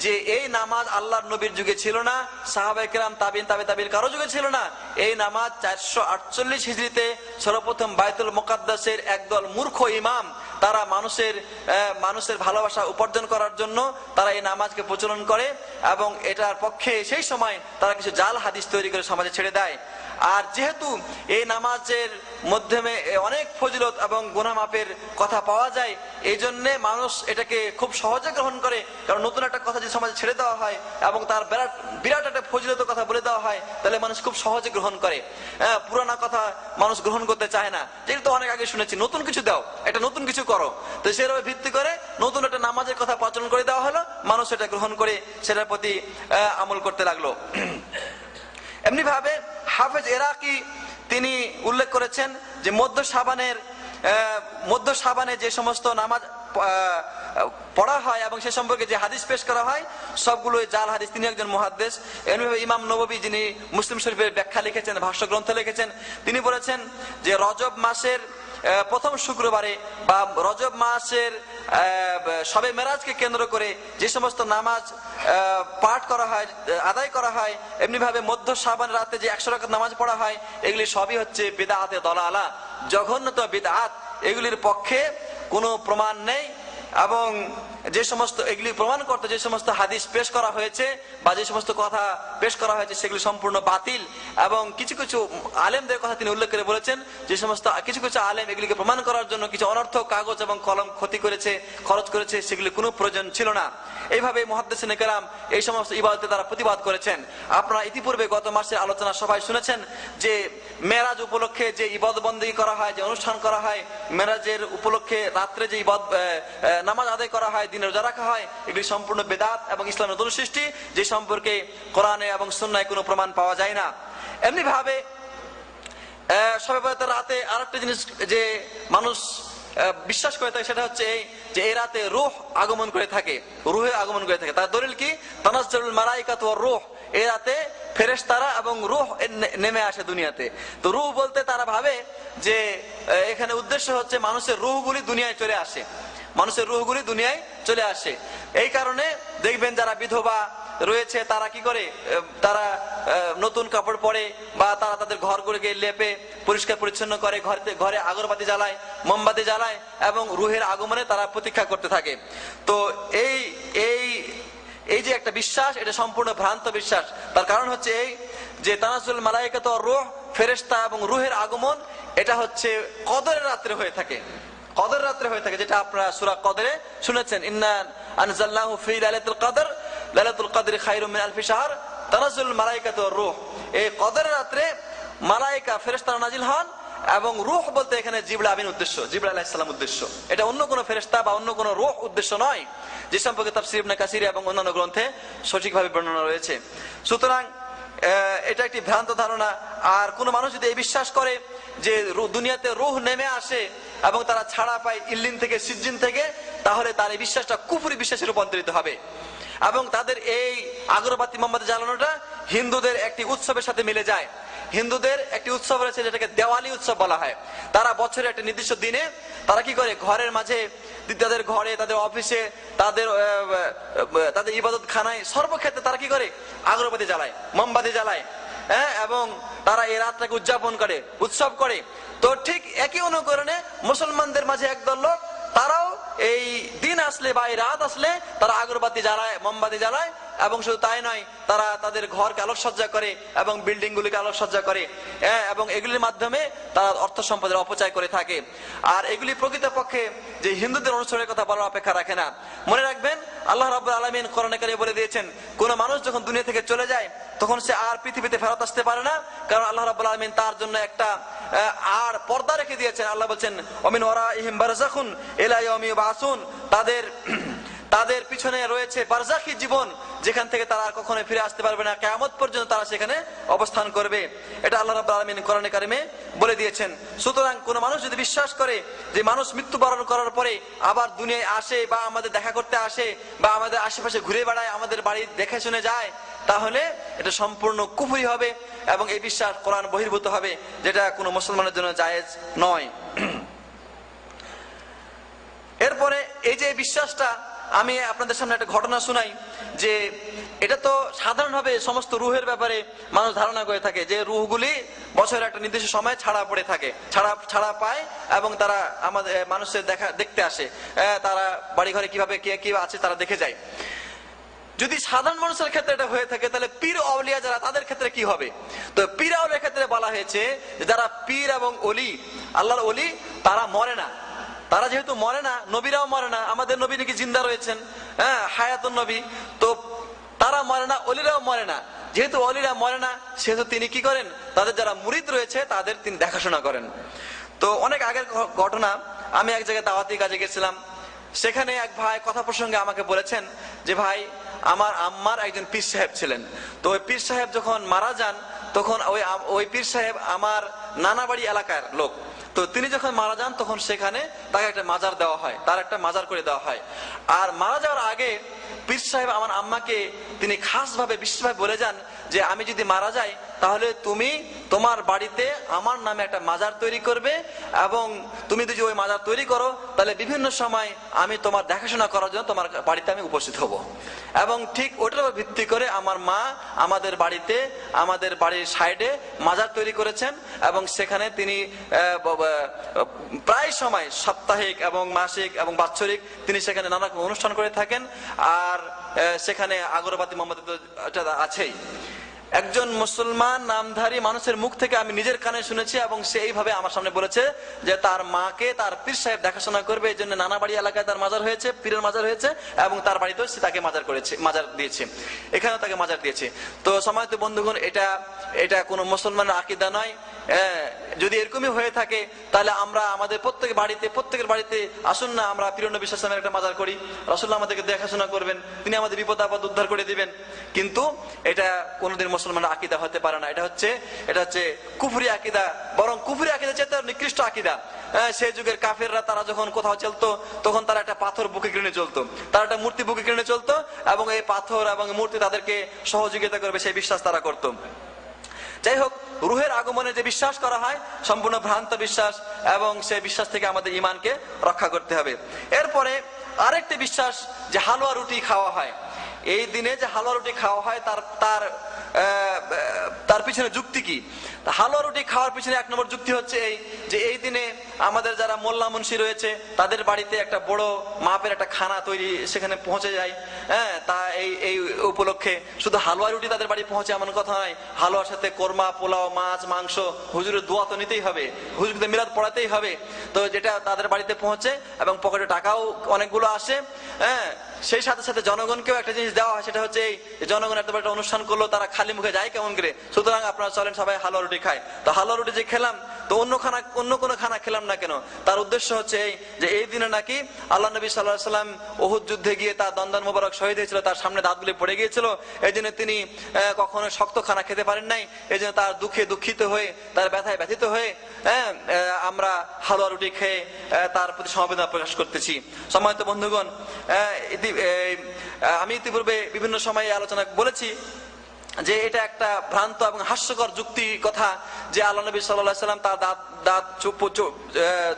যে এই নামাজ আল্লাহর নবীর যুগে ছিল না, সাহাবায়ে কেরাম, তাবিন, তাবিল কারো যুগে ছিল না। এই নামাজ 448 হিজরিতে সর্বপ্রথম বাইতুল মুকাদ্দাসের একদল মূর্খ ইমাম, তারা মানুষের ভালোবাসা উপার্জন করার জন্য তারা এই নামাজকে প্রচলন করে, এবং এটার পক্ষে সেই সময় তারা কিছু জাল হাদিস তৈরি করে সমাজে ছেড়ে দেয়। আর যেহেতু এই নামাজের মাধ্যমে অনেক ফজিলত এবং গুনাহ মাফের কথা পাওয়া যায়, এই জন্যে মানুষ এটাকে খুব সহজে গ্রহণ করে। কারণ নতুন একটা কথা যদি সমাজে ছেড়ে দেওয়া হয় এবং তার বিরাট একটা ফজিলতের কথা বলে দেওয়া হয়, তাহলে মানুষ খুব সহজে গ্রহণ করে। পুরানা কথা মানুষ গ্রহণ করতে চায় না, যেটা তো অনেক আগে শুনেছি, নতুন কিছু দাও, একটা নতুন কিছু করো। তো সেভাবে ভিত্তি করে নতুন একটা নামাজের কথা প্রচলন করে দেওয়া হলো, মানুষ এটা গ্রহণ করে সেটার প্রতি আমল করতে লাগলো। এমনি ভাবে হাফেজ ইরাকি তিনি উল্লেখ করেছেন যে মধ্য শাবানে যে সমস্ত নামাজ পড়া হয় এবং সে সম্পর্কে যে হাদিস পেশ করা হয় সবগুলোই জাল হাদিস। তিনি একজন মুহাদ্দিস। এমনিভাবে ইমাম নববী, যিনি মুসলিম শরীফের ব্যাখ্যা লিখেছেন, ভাষ্য গ্রন্থ লিখেছেন, তিনি বলেছেন যে রজব মাসের প্রথম শুক্রবারে বা রজব মাসের শবে মেরাজকে কেন্দ্র করে যে সমস্ত নামাজ পাঠ করা হয়, আদায় করা হয়, এমনি ভাবে মধ্য শাবান রাতে যে 100 রাকাত নামাজ পড়া হয়, এগুলি সবই হচ্ছে বিদআতে দলালা, জঘন্যতম বিদআত। এগুলির পক্ষে কোনো প্রমাণ নেই, এবং যে সমস্ত এগুলি প্রমাণ করতে যে সমস্ত হাদিস পেশ করা হয়েছে বা যে সমস্ত কথা পেশ করা হয়েছে সেগুলি সম্পূর্ণ বাতিল। এবং কিছু কিছু আলেমদের কথা তিনি উল্লেখ করে বলেছেন যে সমস্ত কিছু কিছু আলেম এগুলিকে প্রমাণ করার জন্য কিছু অনর্থক কাগজ এবং কলম খরচ করেছে, সেগুলি কোনো প্রয়োজন ছিল না। এইভাবে মুহাদ্দিসিনে কেরাম এই সমস্ত ইবাদতে তারা প্রতিবাদ করেছেন। আপনারা ইতিপূর্বে গত মাসের আলোচনা সবাই শুনেছেন যে মেরাজ উপলক্ষে যে ইবাদত বন্দেগী করা হয়, যে অনুষ্ঠান করা হয়, মেরাজের উপলক্ষে রাত্রে যে নামাজ আদায় করা হয়, দিনে রোজা রাখা হয়, এগুলি সম্পূর্ণ বেদাত এবং ইসলামের নতুন সৃষ্টি, যে সম্পর্কে কোরআনে এবং সুন্নায় কোনো প্রমাণ পাওয়া যায় না। এমনি ভাবে শবে বরাতের রাতে আরেকটা জিনিস যে মানুষ বিশ্বাস করে থাকে, সেটা হচ্ছে এই যে এই রাতে রূহ আগমন করে থাকে, রূহে আগমন করে থাকে। তার দলিল কি? তানাজ্জালুল মালাইকাতু ওয়ার রূহ, এই রাতে ফেরেশতারা এবং রূহ নেমে আসে দুনিয়াতে। তো রূহ বলতে তারা ভাবে যে এখানে উদ্দেশ্য হচ্ছে মানুষের রূহগুলি দুনিয়ায় চলে আসে, মানুষের রূহগুলি দুনিয়ায় চলে আসে। এই কারণে দেখবেন যারা বিধবা রয়েছে তারা কি করে, তারা নতুন কাপড় পরে বা তারা তাদের ঘরগুলিকে লেপে পরিষ্কার পরিচ্ছন্ন করে, ঘরে আগরবাতি জ্বালায়, মোমবাতি জ্বালায় এবং রূহের আগমনে তারা প্রতীক্ষা করতে থাকে। তো এই যে একটা বিশ্বাস, এটা সম্পূর্ণ ভ্রান্ত বিশ্বাস। তার কারণ হচ্ছে এই যে তানাজ্জুল মালাইকাতু ওয়ার রূহ, ফেরেশতা এবং রূহের আগমন, এটা হচ্ছে কদরের রাত্রে হয়ে থাকে, কদর রাত্রে হয়ে থাকে, যেটা আপনারা সূরা কদরে শুনেছেন, ইন্না আনজালনাহু ফি লাইলাতুল কদর, লাইলাতুল কদরি খায়রুম মিন আলফি শাহর, তানাজ্জুলুল মালাইকাতু ওয়ার রূহ। এই কদরের রাত্রে মালায়েকা ফেরেশতারা নাজিল হন, এবং রূহ বলতে এখানে জিবরাইল আমিন উদ্দেশ্য, জিবরাইল আলাইহিস সালাম উদ্দেশ্য, এটা অন্য কোনো ফেরেশতা বা অন্য কোনো রূহ উদ্দেশ্য নয়, যে সম্পর্কে তাফসীর ইবনে কাসির এবং অন্যান্য গ্রন্থে সঠিকভাবে বর্ণনা রয়েছে। সুতরাং এটা একটি ভ্রান্ত ধারণা। আর কোন মানুষ যদি এই বিশ্বাস করে যে দুনিয়াতে রূহ নেমে আসে এবং তারা ছাড়া পায় ইল্লিন থেকে, সিজ্জিন থেকে, তাহলে তার এই বিশ্বাসটা কুফরি বিশ্বাসে রূপান্তরিত হবে। এবং তাদের এই আগরবাতি মোমবাতি জ্বালানোটা হিন্দুদের একটি উৎসবের সাথে মিলে যায়। হিন্দুদের একটি উৎসব রয়েছে যেটাকে দেওয়ালি উৎসব বলা হয়। তারা বছরের একটা নির্দিষ্ট দিনে তারা কি করে, ঘরের মাঝে, তাদের ঘরে, তাদের অফিসে, তাদের ইবাদত খানায়, সর্বক্ষেত্রে তারা কি করে, আগরবাতি জ্বালায়, মোমবাতি জ্বালায়, এবং তারা এই রাতটাকে উদযাপন করে, উৎসব করে। তো ঠিক একই অনুকরণে মুসলমানদের মাঝে একদল লোক, তারাও এই দিন আসলে বা এই রাত আসলে তারা আগরবাতি জ্বালায়, মোমবাতি জ্বালায়, এবং শুধু তাই নয়, তারা তাদের ঘরকে আলোকসজ্জা করে এবং বিল্ডিং গুলিকে আলোকসজ্জা করে, এবং এগুলির মাধ্যমে তারা অর্থ সম্পদের অপচয় করে থাকে। আর এগুলি প্রকৃতপক্ষে যে হিন্দুদের অনুসরণের কথা বলার অপেক্ষা রাখে না। মনে রাখবেন, আল্লাহ রাব্বুল আলামিন কোরআনে কারিমে বলে দিয়েছেন, কোন মানুষ যখন দুনিয়া থেকে চলে যায় তখন সে আর পৃথিবীতে ফেরত আসতে পারে না, কারণ আল্লাহ রাব্বুল আলামিন তার জন্য একটা আর পর্দা রেখে দিয়েছেন। আল্লাহ বলছেন, ওমিন ওয়ারাইহিম বারযাখুন ইলা ইয়াউমি ইউবআসুন, তাদের পিছনে রয়েছে বারজাখী জীবন, যেখান থেকে তারা কখনো ফিরে আসতে পারবে না, কিয়ামত পর্যন্ত তারা সেখানে অবস্থান করবে। এটা আল্লাহ রাব্বুল আলামিন কোরআনে কারিমে বলে দিয়েছেন। সুতরাং কোন মানুষ যদি বিশ্বাস করে যে মানুষ মৃত্যুবরণ করার পরে আবার দুনিয়ায় আসে বা আমাদের দেখা করতে আসে বা আমাদের আশেপাশে ঘুরে বেড়ায়, আমাদের বাড়ি দেখে শুনে যায়, তাহলে এটা সম্পূর্ণ কুফরি হবে এবং এই বিশ্বাস কোরআন বহির্ভূত হবে, যেটা কোনো মুসলমানের জন্য জায়েজ নয়। এরপরে এই যে বিশ্বাসটা, আমি আপনাদের সামনে একটা ঘটনা শোনাই, যে এটা তো সাধারণভাবে সমস্ত রুহের ব্যাপারে মানুষ ধারণা করে থাকে যে রুহগুলি বছরের একটা নির্দিষ্ট সময় ছাড়া পড়ে থাকে, ছাড়া পায় এবং তারা আমাদের মানুষের দেখতে আসে, তারা বাড়ি ঘরে কিভাবে কে আছে তারা দেখে যায়। যদি সাধারণ মানুষের ক্ষেত্রে এটা হয়ে থাকে, তাহলে পীর আউলিয়া যারা, তাদের ক্ষেত্রে কি হবে? তো পীর আউলিয়ার ক্ষেত্রে বলা হয়েছে যে যারা পীর এবং অলি, আল্লাহর অলি, তারা মরে না। তারা যেহেতু মরে না, নবীরাও মরে না, আমাদের নবী নাকি জিন্দা রয়েছেন, হায়াতুন নবী, তো তারা মরে না, অলিরাও মরে না। যেহেতু অলিরা মরে না, সেহেতু তিনি কি করেন, তাদের যারা মুরিদ রয়েছে তাদের তিনি দেখাশোনা করেন। তো অনেক আগের ঘটনা, আমি এক জায়গায় দাওয়াতি কাজে গেছিলাম, সেখানে এক ভাই কথা প্রসঙ্গে আমাকে বলেছেন যে ভাই, আমার আম্মার একজন পীর সাহেব ছিলেন, তো ওই পীর সাহেব যখন মারা যান, তখন ওই পীর সাহেব আমার নানা বাড়ি এলাকার লোক, তো তিনি যখন মারা যান তখন সেখানে তাকে একটা মাজার দেওয়া হয়, তার একটা মাজার করে দেওয়া হয়। আর মারা যাওয়ার আগে পীর সাহেব আমার আম্মাকে তিনি খাসভাবে বিশেষভাবে বলে যান যে আমি যদি মারা যাই তাহলে তুমি তোমার বাড়িতে আমার নামে একটা মাজার তৈরি করবে, এবং তুমি যদি ওই মাজার তৈরি করো তাহলে বিভিন্ন সময় আমি তোমার দেখাশোনা করার জন্য তোমার বাড়িতে আমি উপস্থিত হব। এবং ঠিক ওটার উপর ভিত্তি করে আমার মা আমাদের বাড়িতে, আমাদের বাড়ির সাইডে মাজার তৈরি করেছেন, এবং সেখানে তিনি প্রায় সময় সাপ্তাহিক এবং মাসিক এবং বাৎসরিক তিনি সেখানে নানা অনুষ্ঠান করে থাকেন। আর সেখানে আগরবাতি মোমবাতি তো আছেই। একজন মুসলমান নামধারী মানুষের মুখ থেকে আমি নিজের কানে শুনেছি, এবং সে এইভাবে আমার সামনে বলেছে যে তার মাকে তার পীর সাহেব দেখাশোনা করবে, এই জন্য নানা বাড়ি এলাকায় তার মাজার হয়েছে, পীরের মাজার হয়েছে, এবং তার বাড়িতেও সে তাকে মাজার দিয়েছে, এখানেও তাকে মাজার দিয়েছে। তো সম্মানিত বন্ধুগণ, এটা কোনো মুসলমানের আকীদা নয়। যদি এরকমই হয়ে থাকে তাহলে আমরা আমাদের প্রত্যেকের বাড়িতে আসুন না, আমরা প্রিয় নবী সাল্লাল্লাহু আলাইহি ওয়াসাল্লামের একটা মাজার করি, রাসূলুল্লাহ আমাদেরকে দেখাশোনা করবেন, তিনি আমাদের বিপদ আপদ উদ্ধার করে দিবেন। কিন্তু এটা কোনোদিন মুসলমানের আকীদা হতে পারে না। এটা হচ্ছে কুফরি আকীদা, বরং কুফরি আকীদা চেয়ে নিকৃষ্ট আকীদা। সেই যুগের কাফেররা তারা যখন কোথাও চলতো, তখন তারা একটা পাথর বুকে কিনে চলতো, তারা একটা মূর্তি বুকে কিনে চলতো, এবং এই পাথর এবং মূর্তি তাদেরকে সহযোগিতা করবে সেই বিশ্বাস তারা করতো। যাই হোক, রুহের আগমনে যে বিশ্বাস করা হয় সম্পূর্ণ ভ্রান্ত বিশ্বাস, এবং সেই বিশ্বাস থেকে আমাদের ঈমানকে রক্ষা করতে হবে। এরপরে আরেকটি বিশ্বাস যে হালুয়া রুটি খাওয়া হয়, এই দিনে যে হালুয়া রুটি খাওয়া হয় তার পিছনে যুক্তি কি? হালুয়া রুটি খাওয়ার পিছনে এক নম্বর যুক্তি হচ্ছে এই দিনে আমাদের যারা মোল্লা মুন্সি রয়েছে তাদের বাড়িতে একটা বড় মাপের একটা খানা তৈরি সেখানে পৌঁছে যায়। তা এই উপলক্ষে শুধু হালুয়া রুটি তাদের বাড়ি পৌঁছে এমন কথা নয়, হালুয়ার সাথে কোরমা, পোলাও, মাছ, মাংস, হুজুরের দোয়া তো নিতেই হবে, হুজুরকে মিলাদ পড়াতেই হবে। তো যেটা তাদের বাড়িতে পৌঁছে এবং পকেটে টাকাও অনেকগুলো আসে। সেই সাথে সাথে জনগণকেও একটা জিনিস দেওয়া হয়, সেটা হচ্ছে জনগণ এত একটা অনুষ্ঠান করলো, তারা খালি মুখে যায় কেমন করে, সুতরাং আপনারা চলেন সবাই হালুয়া রুটি খায়। তো হালুয়া রুটি যে খেলাম, তো অন্য কোনো খানা খেলাম না কেন? তার উদ্দেশ্য হচ্ছে যে এই দিনে নাকি আল্লাহ নবী সাল্লাল্লাহু আলাইহি ওয়াসাল্লাম উহুদ যুদ্ধে গিয়ে তার দন্দন মোবারক শহীদ হয়েছিল, তার সামনে দাঁতগুলি পড়ে গিয়েছিল, এই জন্য তিনি কখনো শক্ত খানা খেতে পারেন নাই। এই জন্য তার দুঃখে দুঃখিত হয়ে, তার ব্যথায় ব্যথিত হয়ে আমরা হালুয়া রুটি খেয়ে তার প্রতি সমবেদনা প্রকাশ করতেছি। সম্মানিত বন্ধুগণ, আমি ইতিপূর্বে বিভিন্ন সময়ে আলোচনা বলেছি যে এটা একটা ভ্রান্ত এবং হাস্যকর যুক্তি কথা যে আল্লাহ নবী সাল্লাল্লাহু আলাইহি ওয়াসাল্লাম তার দাঁত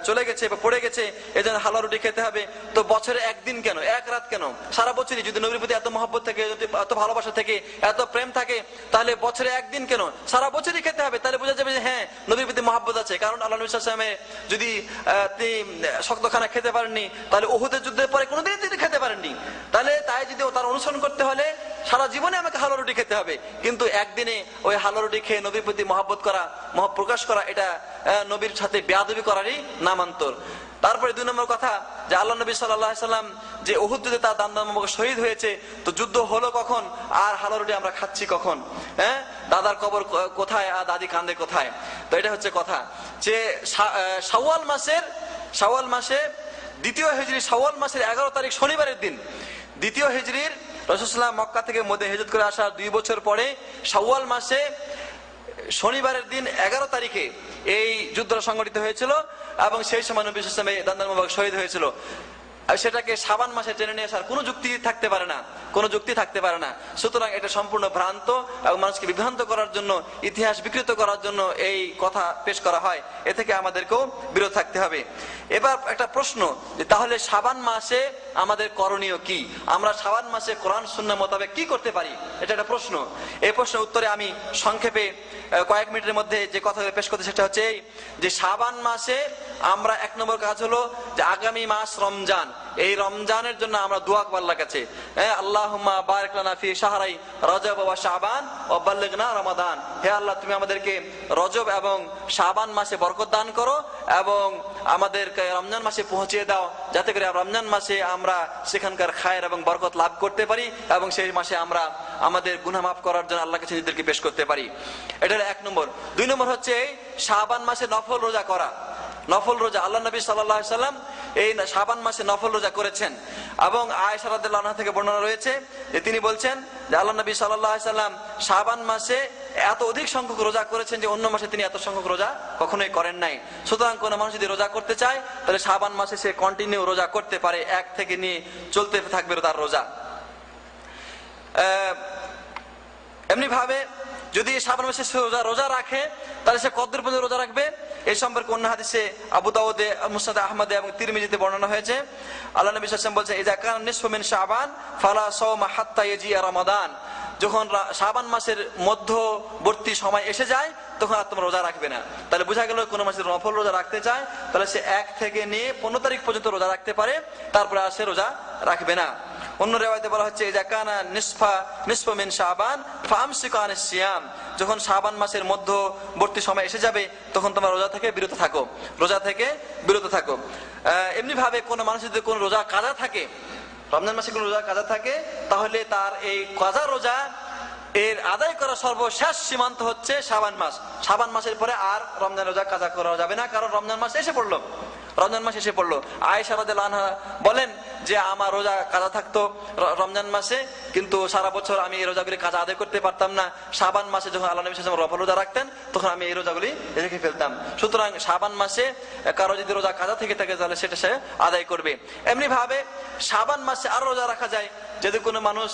চলে গেছে বা পড়ে গেছে, এজন্য হালুয়া রুটি খেতে হবে। তো বছরে একদিন কেন, এক রাত কেন? সারা বছরই যদি নবীর প্রতি এত মহব্বত থাকে, যদি এত ভালোবাসা থাকে, এত প্রেম থাকে, তাহলে বছরে একদিন কেন, সারা বছরই খেতে হবে। তাহলে বোঝা যাবে যে হ্যাঁ, নবীর প্রতি মহব্বত আছে। কারণ আল্লাহ নবী সাল্লাল্লাহু আলাইহি ওয়াসাল্লাম যদি তিনি শক্ত খানা খেতে পারেননি, তাহলে উহুদের যুদ্ধের পরে কোনোদিন তিনি খেতে পারেননি। তাহলে তাই যদি তার অনুসরণ করতে হলে সারা জীবনে আমাকে হালুয়া রুটি খেতে হবে। কিন্তু একদিনে ওই হালুয়া রুটি খেয়ে নবীর প্রতি মহব্বত করা, প্রকাশ করা, এটা নবীর সাথে বেয়াদবি করারই নামান্তর। তারপরে 2 নম্বর কথা, যে আল্লাহ নবী সাল্লাল্লাহু আলাইহি ওয়াসাল্লাম যে উহুদ যুদ্ধে তার দান্দন মোবারক শহীদ হয়েছে, তো যুদ্ধ হলো কখন আর হালুয়া রুটি আমরা খাচ্ছি কখন? দাদার কবর কোথায় আর দাদি কান্দে কোথায়? তো এটা হচ্ছে কথা যে শাওয়াল মাসে দ্বিতীয় হিজরি শাওয়াল মাসের 11 তারিখ শনিবারের দিন, দ্বিতীয় হিজরির রাসূলুল্লাহ সাল্লাল্লাহু আলাইহি ওয়াসাল্লাম মক্কা থেকে মদিনা হিজরত করে আসার 2 বছর পরে শাওয়াল মাসে শনিবারের দিন 11 তারিখে এই যুদ্ধ সংগঠিত হয়েছিল, এবং সেই সময় নবী সাল্লাল্লাহু আলাইহি ওয়াসাল্লাম দান্দন মোবারক শহীদ হয়েছিল। সেটাকে শাবান মাসে টেনে নিয়ে আসার কোনো যুক্তি থাকতে পারে না, সুতরাং এটা সম্পূর্ণ ভ্রান্ত এবং মানুষকে বিভ্রান্ত করার জন্য, ইতিহাস বিকৃত করার জন্য এই কথা পেশ করা হয়। এ থেকে আমাদেরকেও বিরত থাকতে হবে। এবার একটা প্রশ্ন, যে তাহলে শাবান মাসে আমাদের করণীয় কি? আমরা শাবান মাসে কোরআন সুন্নাহ মোতাবেক কি করতে পারি? এটা একটা প্রশ্ন। এই প্রশ্নের উত্তরে আমি সংক্ষেপে কয়েক মিনিটের মধ্যে যে কথাগুলো পেশ করতে, সেটা হচ্ছে এই যে শাবান মাসে আমরা 1 নম্বর কাজ হলো যে আগামী মাস রমজান, এই রমজানের জন্য আমরা দোয়া করব আল্লাহর কাছে, আল্লাহুম্মা বারিক লানা ফি শাহরাই রজব ওয়া শাবান ওয়া বাল্লিগনা রমাদান। হে আল্লাহ, তুমি আমাদেরকে রজব এবং শাবান মাসে বরকত দান করো এবং আমাদেরকে রমজান মাসে পৌঁছিয়ে দাও, যাতে করে রমজান মাসে আমরা সেখানকার খায়ের এবং বরকত লাভ করতে পারি এবং সেই মাসে আমরা আমাদের গুনাহ মাফ করার জন্য আল্লাহর কাছে নিজেদেরকে পেশ করতে পারি। এটা হলো 1 নম্বর। 2 নম্বর হচ্ছে শাবান মাসে নফল রোজা করা। নফল রোজা, আল্লাহ নবী সাল্লাল্লাহু আলাইহি সাল্লাম এই শাবান মাসে নফল রোজা করেছেন এবং আয়েশা রাদিয়াল্লাহু আনহা থেকে বর্ণনা রয়েছে যে তিনি বলছেন যে আল্লাহ নবী সাল্লাল্লাহু আলাইহি সাল্লাম শাবান মাসে এত অধিক সংখ্যক রোজা করেছেন যে অন্য মাসে তিনি এত সংখ্যক রোজা কখনোই করেন নাই। সুতরাং কোন মানুষ যদি রোজা করতে চায় তাহলে শাবান মাসে সে কন্টিনিউ রোজা করতে পারে, 1 থেকে নিয়ে চলতে থাকবে তার রোজা। এমনি ভাবে যদি শাবান মাসে রোজা রাখে তাহলে সে কতদিন পর্যন্ত রোজা রাখবে? এই সম্পর্কে অন্য হাদিসে আবু দাউদে, মুসনাদ আহমদে এবং তিরমিজিতে বর্ণনা হয়েছে। আল্লাহ নবী সাল্লাল্লাহু আলাইহি ওয়াসাল্লাম বলেছেন, ইযা কানা নিসফু মিন শাবান ফালা সাওমা হাত্তা ইয়াজিয়া রমাদান। যখন শাবান মাসের মধ্যবর্তী সময় এসে যায় তখন আর তোমরা রোজা রাখবে না। তাহলে বোঝা গেল কোন মাসে নফল রোজা রাখতে চায় তাহলে সে 1 থেকে নিয়ে 15 তারিখ পর্যন্ত রোজা রাখতে পারে, তারপরে আর সে রোজা রাখবে না। অন্য রিওয়ায়াতে বলা হচ্ছে, ইযা কানা নিসফু মিন শাবান ফামসিকু আনিস সিয়াম। যখন শাবান মাসের মধ্যবর্তী সময় এসে যাবে তখন তোমরা রোজা থেকে বিরত থাকো, রোজা থেকে বিরত থাকো। এমনি ভাবে কোন মানুষের যদি কোন রোজা কাজা থাকে, রমজান মাসে কোন রোজা কাজা থাকে, তাহলে তার এই কাজা রোজা এর আদায় করা সর্বশেষ সীমান্ত হচ্ছে শাবান মাস। শাবান মাসের পরে আর রমজান রোজা কাজা করা যাবে না, কারণ রমজান মাস এসে পড়লো, রমজান মাস এসে পড়লো। আয়েশা রাদিয়াল্লাহু আনহা বলেন যে আমার রোজা কাজা থাকতো রমজান মাসে, কিন্তু সারা বছর আমি এই রোজাগুলি কাজা আদায় করতে পারতাম না। শাবান মাসে যখন আল্লাহ নবী সাল্লাল্লাহু আলাইহি ওয়াসাল্লাম রোজা রাখতেন তখন আমি এই রোজাগুলি রেখে ফেলতাম। সুতরাং শাবান মাসে কারো যদি রোজা কাজা থেকে থাকে তাহলে সেটা সে আদায় করবে। এমনি ভাবে শাবান মাসে আরো রোজা রাখা যায় যদি কোনো মানুষ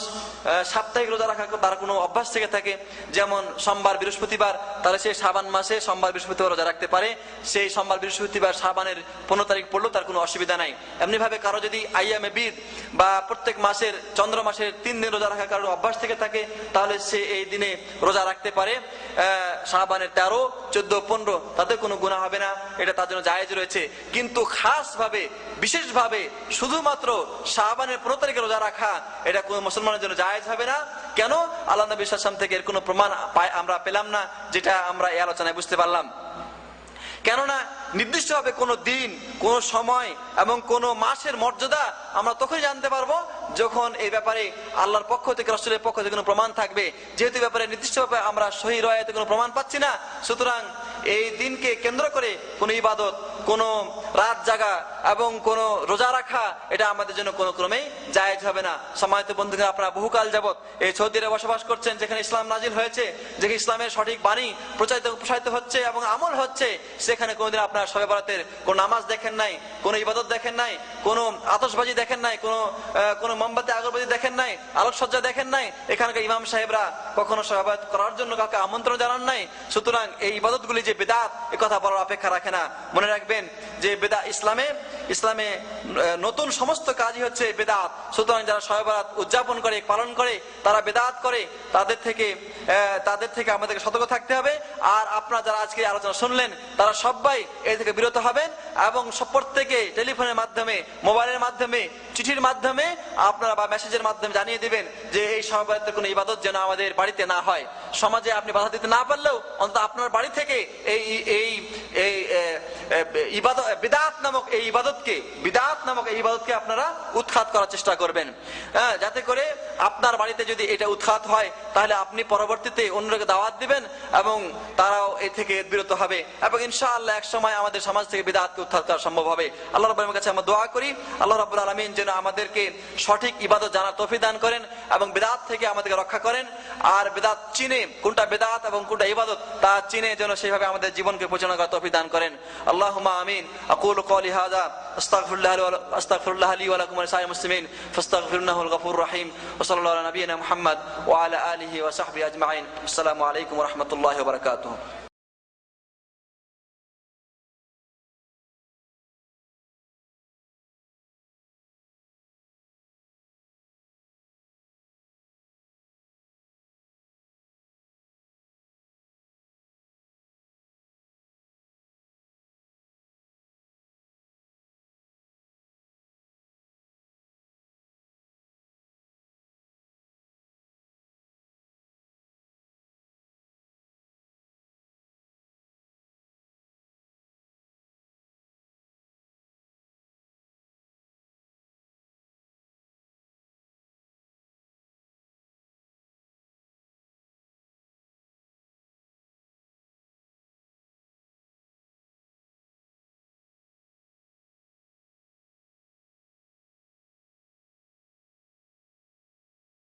সাপ্তাহিক রোজা রাখা তার কোনো অভ্যাস থেকে থাকে, যেমন সোমবার বৃহস্পতিবার, তাহলে সে শাবান মাসে সোমবার বৃহস্পতিবার রোজা রাখতে পারে। সেই সোমবার বৃহস্পতিবার শাবানের 15 তারিখ পড়লো তার কোনো অসুবিধা নাই। এমনি ভাবে কারো যদি আইয়ামে বিদ বা প্রত্যেক মাসের চন্দ্র মাসের 3 দিন রোজা রাখা কারোর অভ্যাস থেকে থাকে তাহলে সে এই দিনে রোজা রাখতে পারে। শাবানের 13, 14, 15 তাতে কোনো গুনাহ হবে না, এটা তার জন্য জায়েজ রয়েছে। কিন্তু খাস ভাবে বিশেষভাবে শুধুমাত্র শাবানের 15 তারিখে রোজা রাখা এটা কোন মুসলমানের জন্য জায়েজ হবে না। কেন? আল্লাহ নবী সাল্লাল্লাহু আলাইহি ওয়াসাল্লাম থেকে এর কোনো প্রমাণ আমরা পেলাম না, যেটা আমরা এই আলোচনায় বুঝতে পারলাম। কেননা নির্দিষ্টভাবে কোনো দিন, কোনো সময় এবং কোনো মাসের মর্যাদা আমরা তখনই জানতে পারবো যখন এই ব্যাপারে আল্লাহর পক্ষ থেকে, রাসূলের পক্ষ থেকে কোনো প্রমাণ থাকবে। যেহেতু ব্যাপারে নির্দিষ্টভাবে আমরা সহিহ রায়াতে কোনো প্রমাণ পাচ্ছি না, সুতরাং এই দিনকে কেন্দ্র করে কোনো ইবাদত, কোনো রাত জাগা এবং কোনো রোজা রাখা এটা আমাদের জন্য কোনো ক্রমেই জায়েজ হবে না। সম্মানিত বন্ধুরা, আপনারা বহুকাল যাবত এই সৌদি আরবে বসবাস করছেন, যেখানে ইসলাম নাজিল হয়েছে, যেখানে ইসলামের সঠিক বাণী প্রসারিত হচ্ছে এবং আমল হচ্ছে, সেখানে কোনোদিন আপনারা শবে বরাতের কোনো নামাজ দেখেন নাই, কোনো ইবাদত দেখেন নাই, কোনো আতশবাজি দেখেন নাই, কোনো মোমবাতি আগরবাতি দেখেন নাই, আলোকসজ্জা দেখেন নাই। এখানকার ইমাম সাহেবরা কখনো শবে বরাত করার জন্য কাউকে আমন্ত্রণ জানান নাই। সুতরাং এই ইবাদতগুলি যে বিদআত, এ কথা বলার অপেক্ষা রাখে না। মনে রাখবেন যে বেদাত ইসলামে নতুন সমস্ত কাজই হচ্ছে বেদাত। সুতরাং যারা শবে বরাত উদযাপন করে, পালন করে, তারা বেদাত করে, তাদের থেকে আমাদেরকে সতর্ক থাকতে হবে। আর আপনারা যারা আজকে আলোচনা শুনলেন তারা সবাই এই থেকে বিরত হবেন এবং প্রত্যেকে টেলিফোনের মাধ্যমে, মোবাইলের মাধ্যমে, চিঠির মাধ্যমে আপনারা বা মেসেজের মাধ্যমে জানিয়ে দিবেন যে এই শবে বরাতের কোনো ইবাদত যেন আমাদের বাড়িতে না হয়। সমাজে আপনি বাধা দিতে না পারলেও অন্তত আপনার বাড়ি থেকে এই ইবাদত বিদআত নামক এই ইবাদতকে আপনারা উৎখাত করার চেষ্টা করবেন, যাতে করে আপনার বাড়িতে যদি এটা উৎখাত হয় তাহলে আপনি পরবর্তীতে অন্যকে দাওয়াত দিবেন এবং তারাও এ থেকে বিরত হবে এবং ইনশাআল্লাহ এক সময় আমাদের সমাজ থেকে বিদআতকে উৎখাত করা সম্ভব হবে। আল্লাহ রাব্বুল আলামিনের কাছে আমরা দোয়া করি, আল্লাহ রাব্বুল আলামিন যেন আমাদেরকে সঠিক ইবাদত জানার তৌফিক দান করেন এবং বিদআত থেকে আমাদেরকে রক্ষা করেন। আর বিদআত চিনে কোনটা বিদআত এবং কোনটা ইবাদত তা চিনে যেন সেইভাবে আমাদের জীবনকে পরিচালনা করার তৌফিক দান করেন। আল্লাহুম্মা আমিন। আকুলু কওলি হাযা আস্তাগফিরুল্লাহ লি ওয়া লাকুম ওয়া লিসাইরিল মুসলিমিন ফাস্তাগফিরুহুল গফুরুর রহিম ওয়া সাল্লাল্লাহু আলা নাবিয়িনা মুহাম্মদ ওয়া আলা আলিহি ওয়া সাহবিহি আজমাইন। আসসালামু আলাইকুম ওয়া রাহমাতুল্লাহি ওয়া বারাকাতুহু।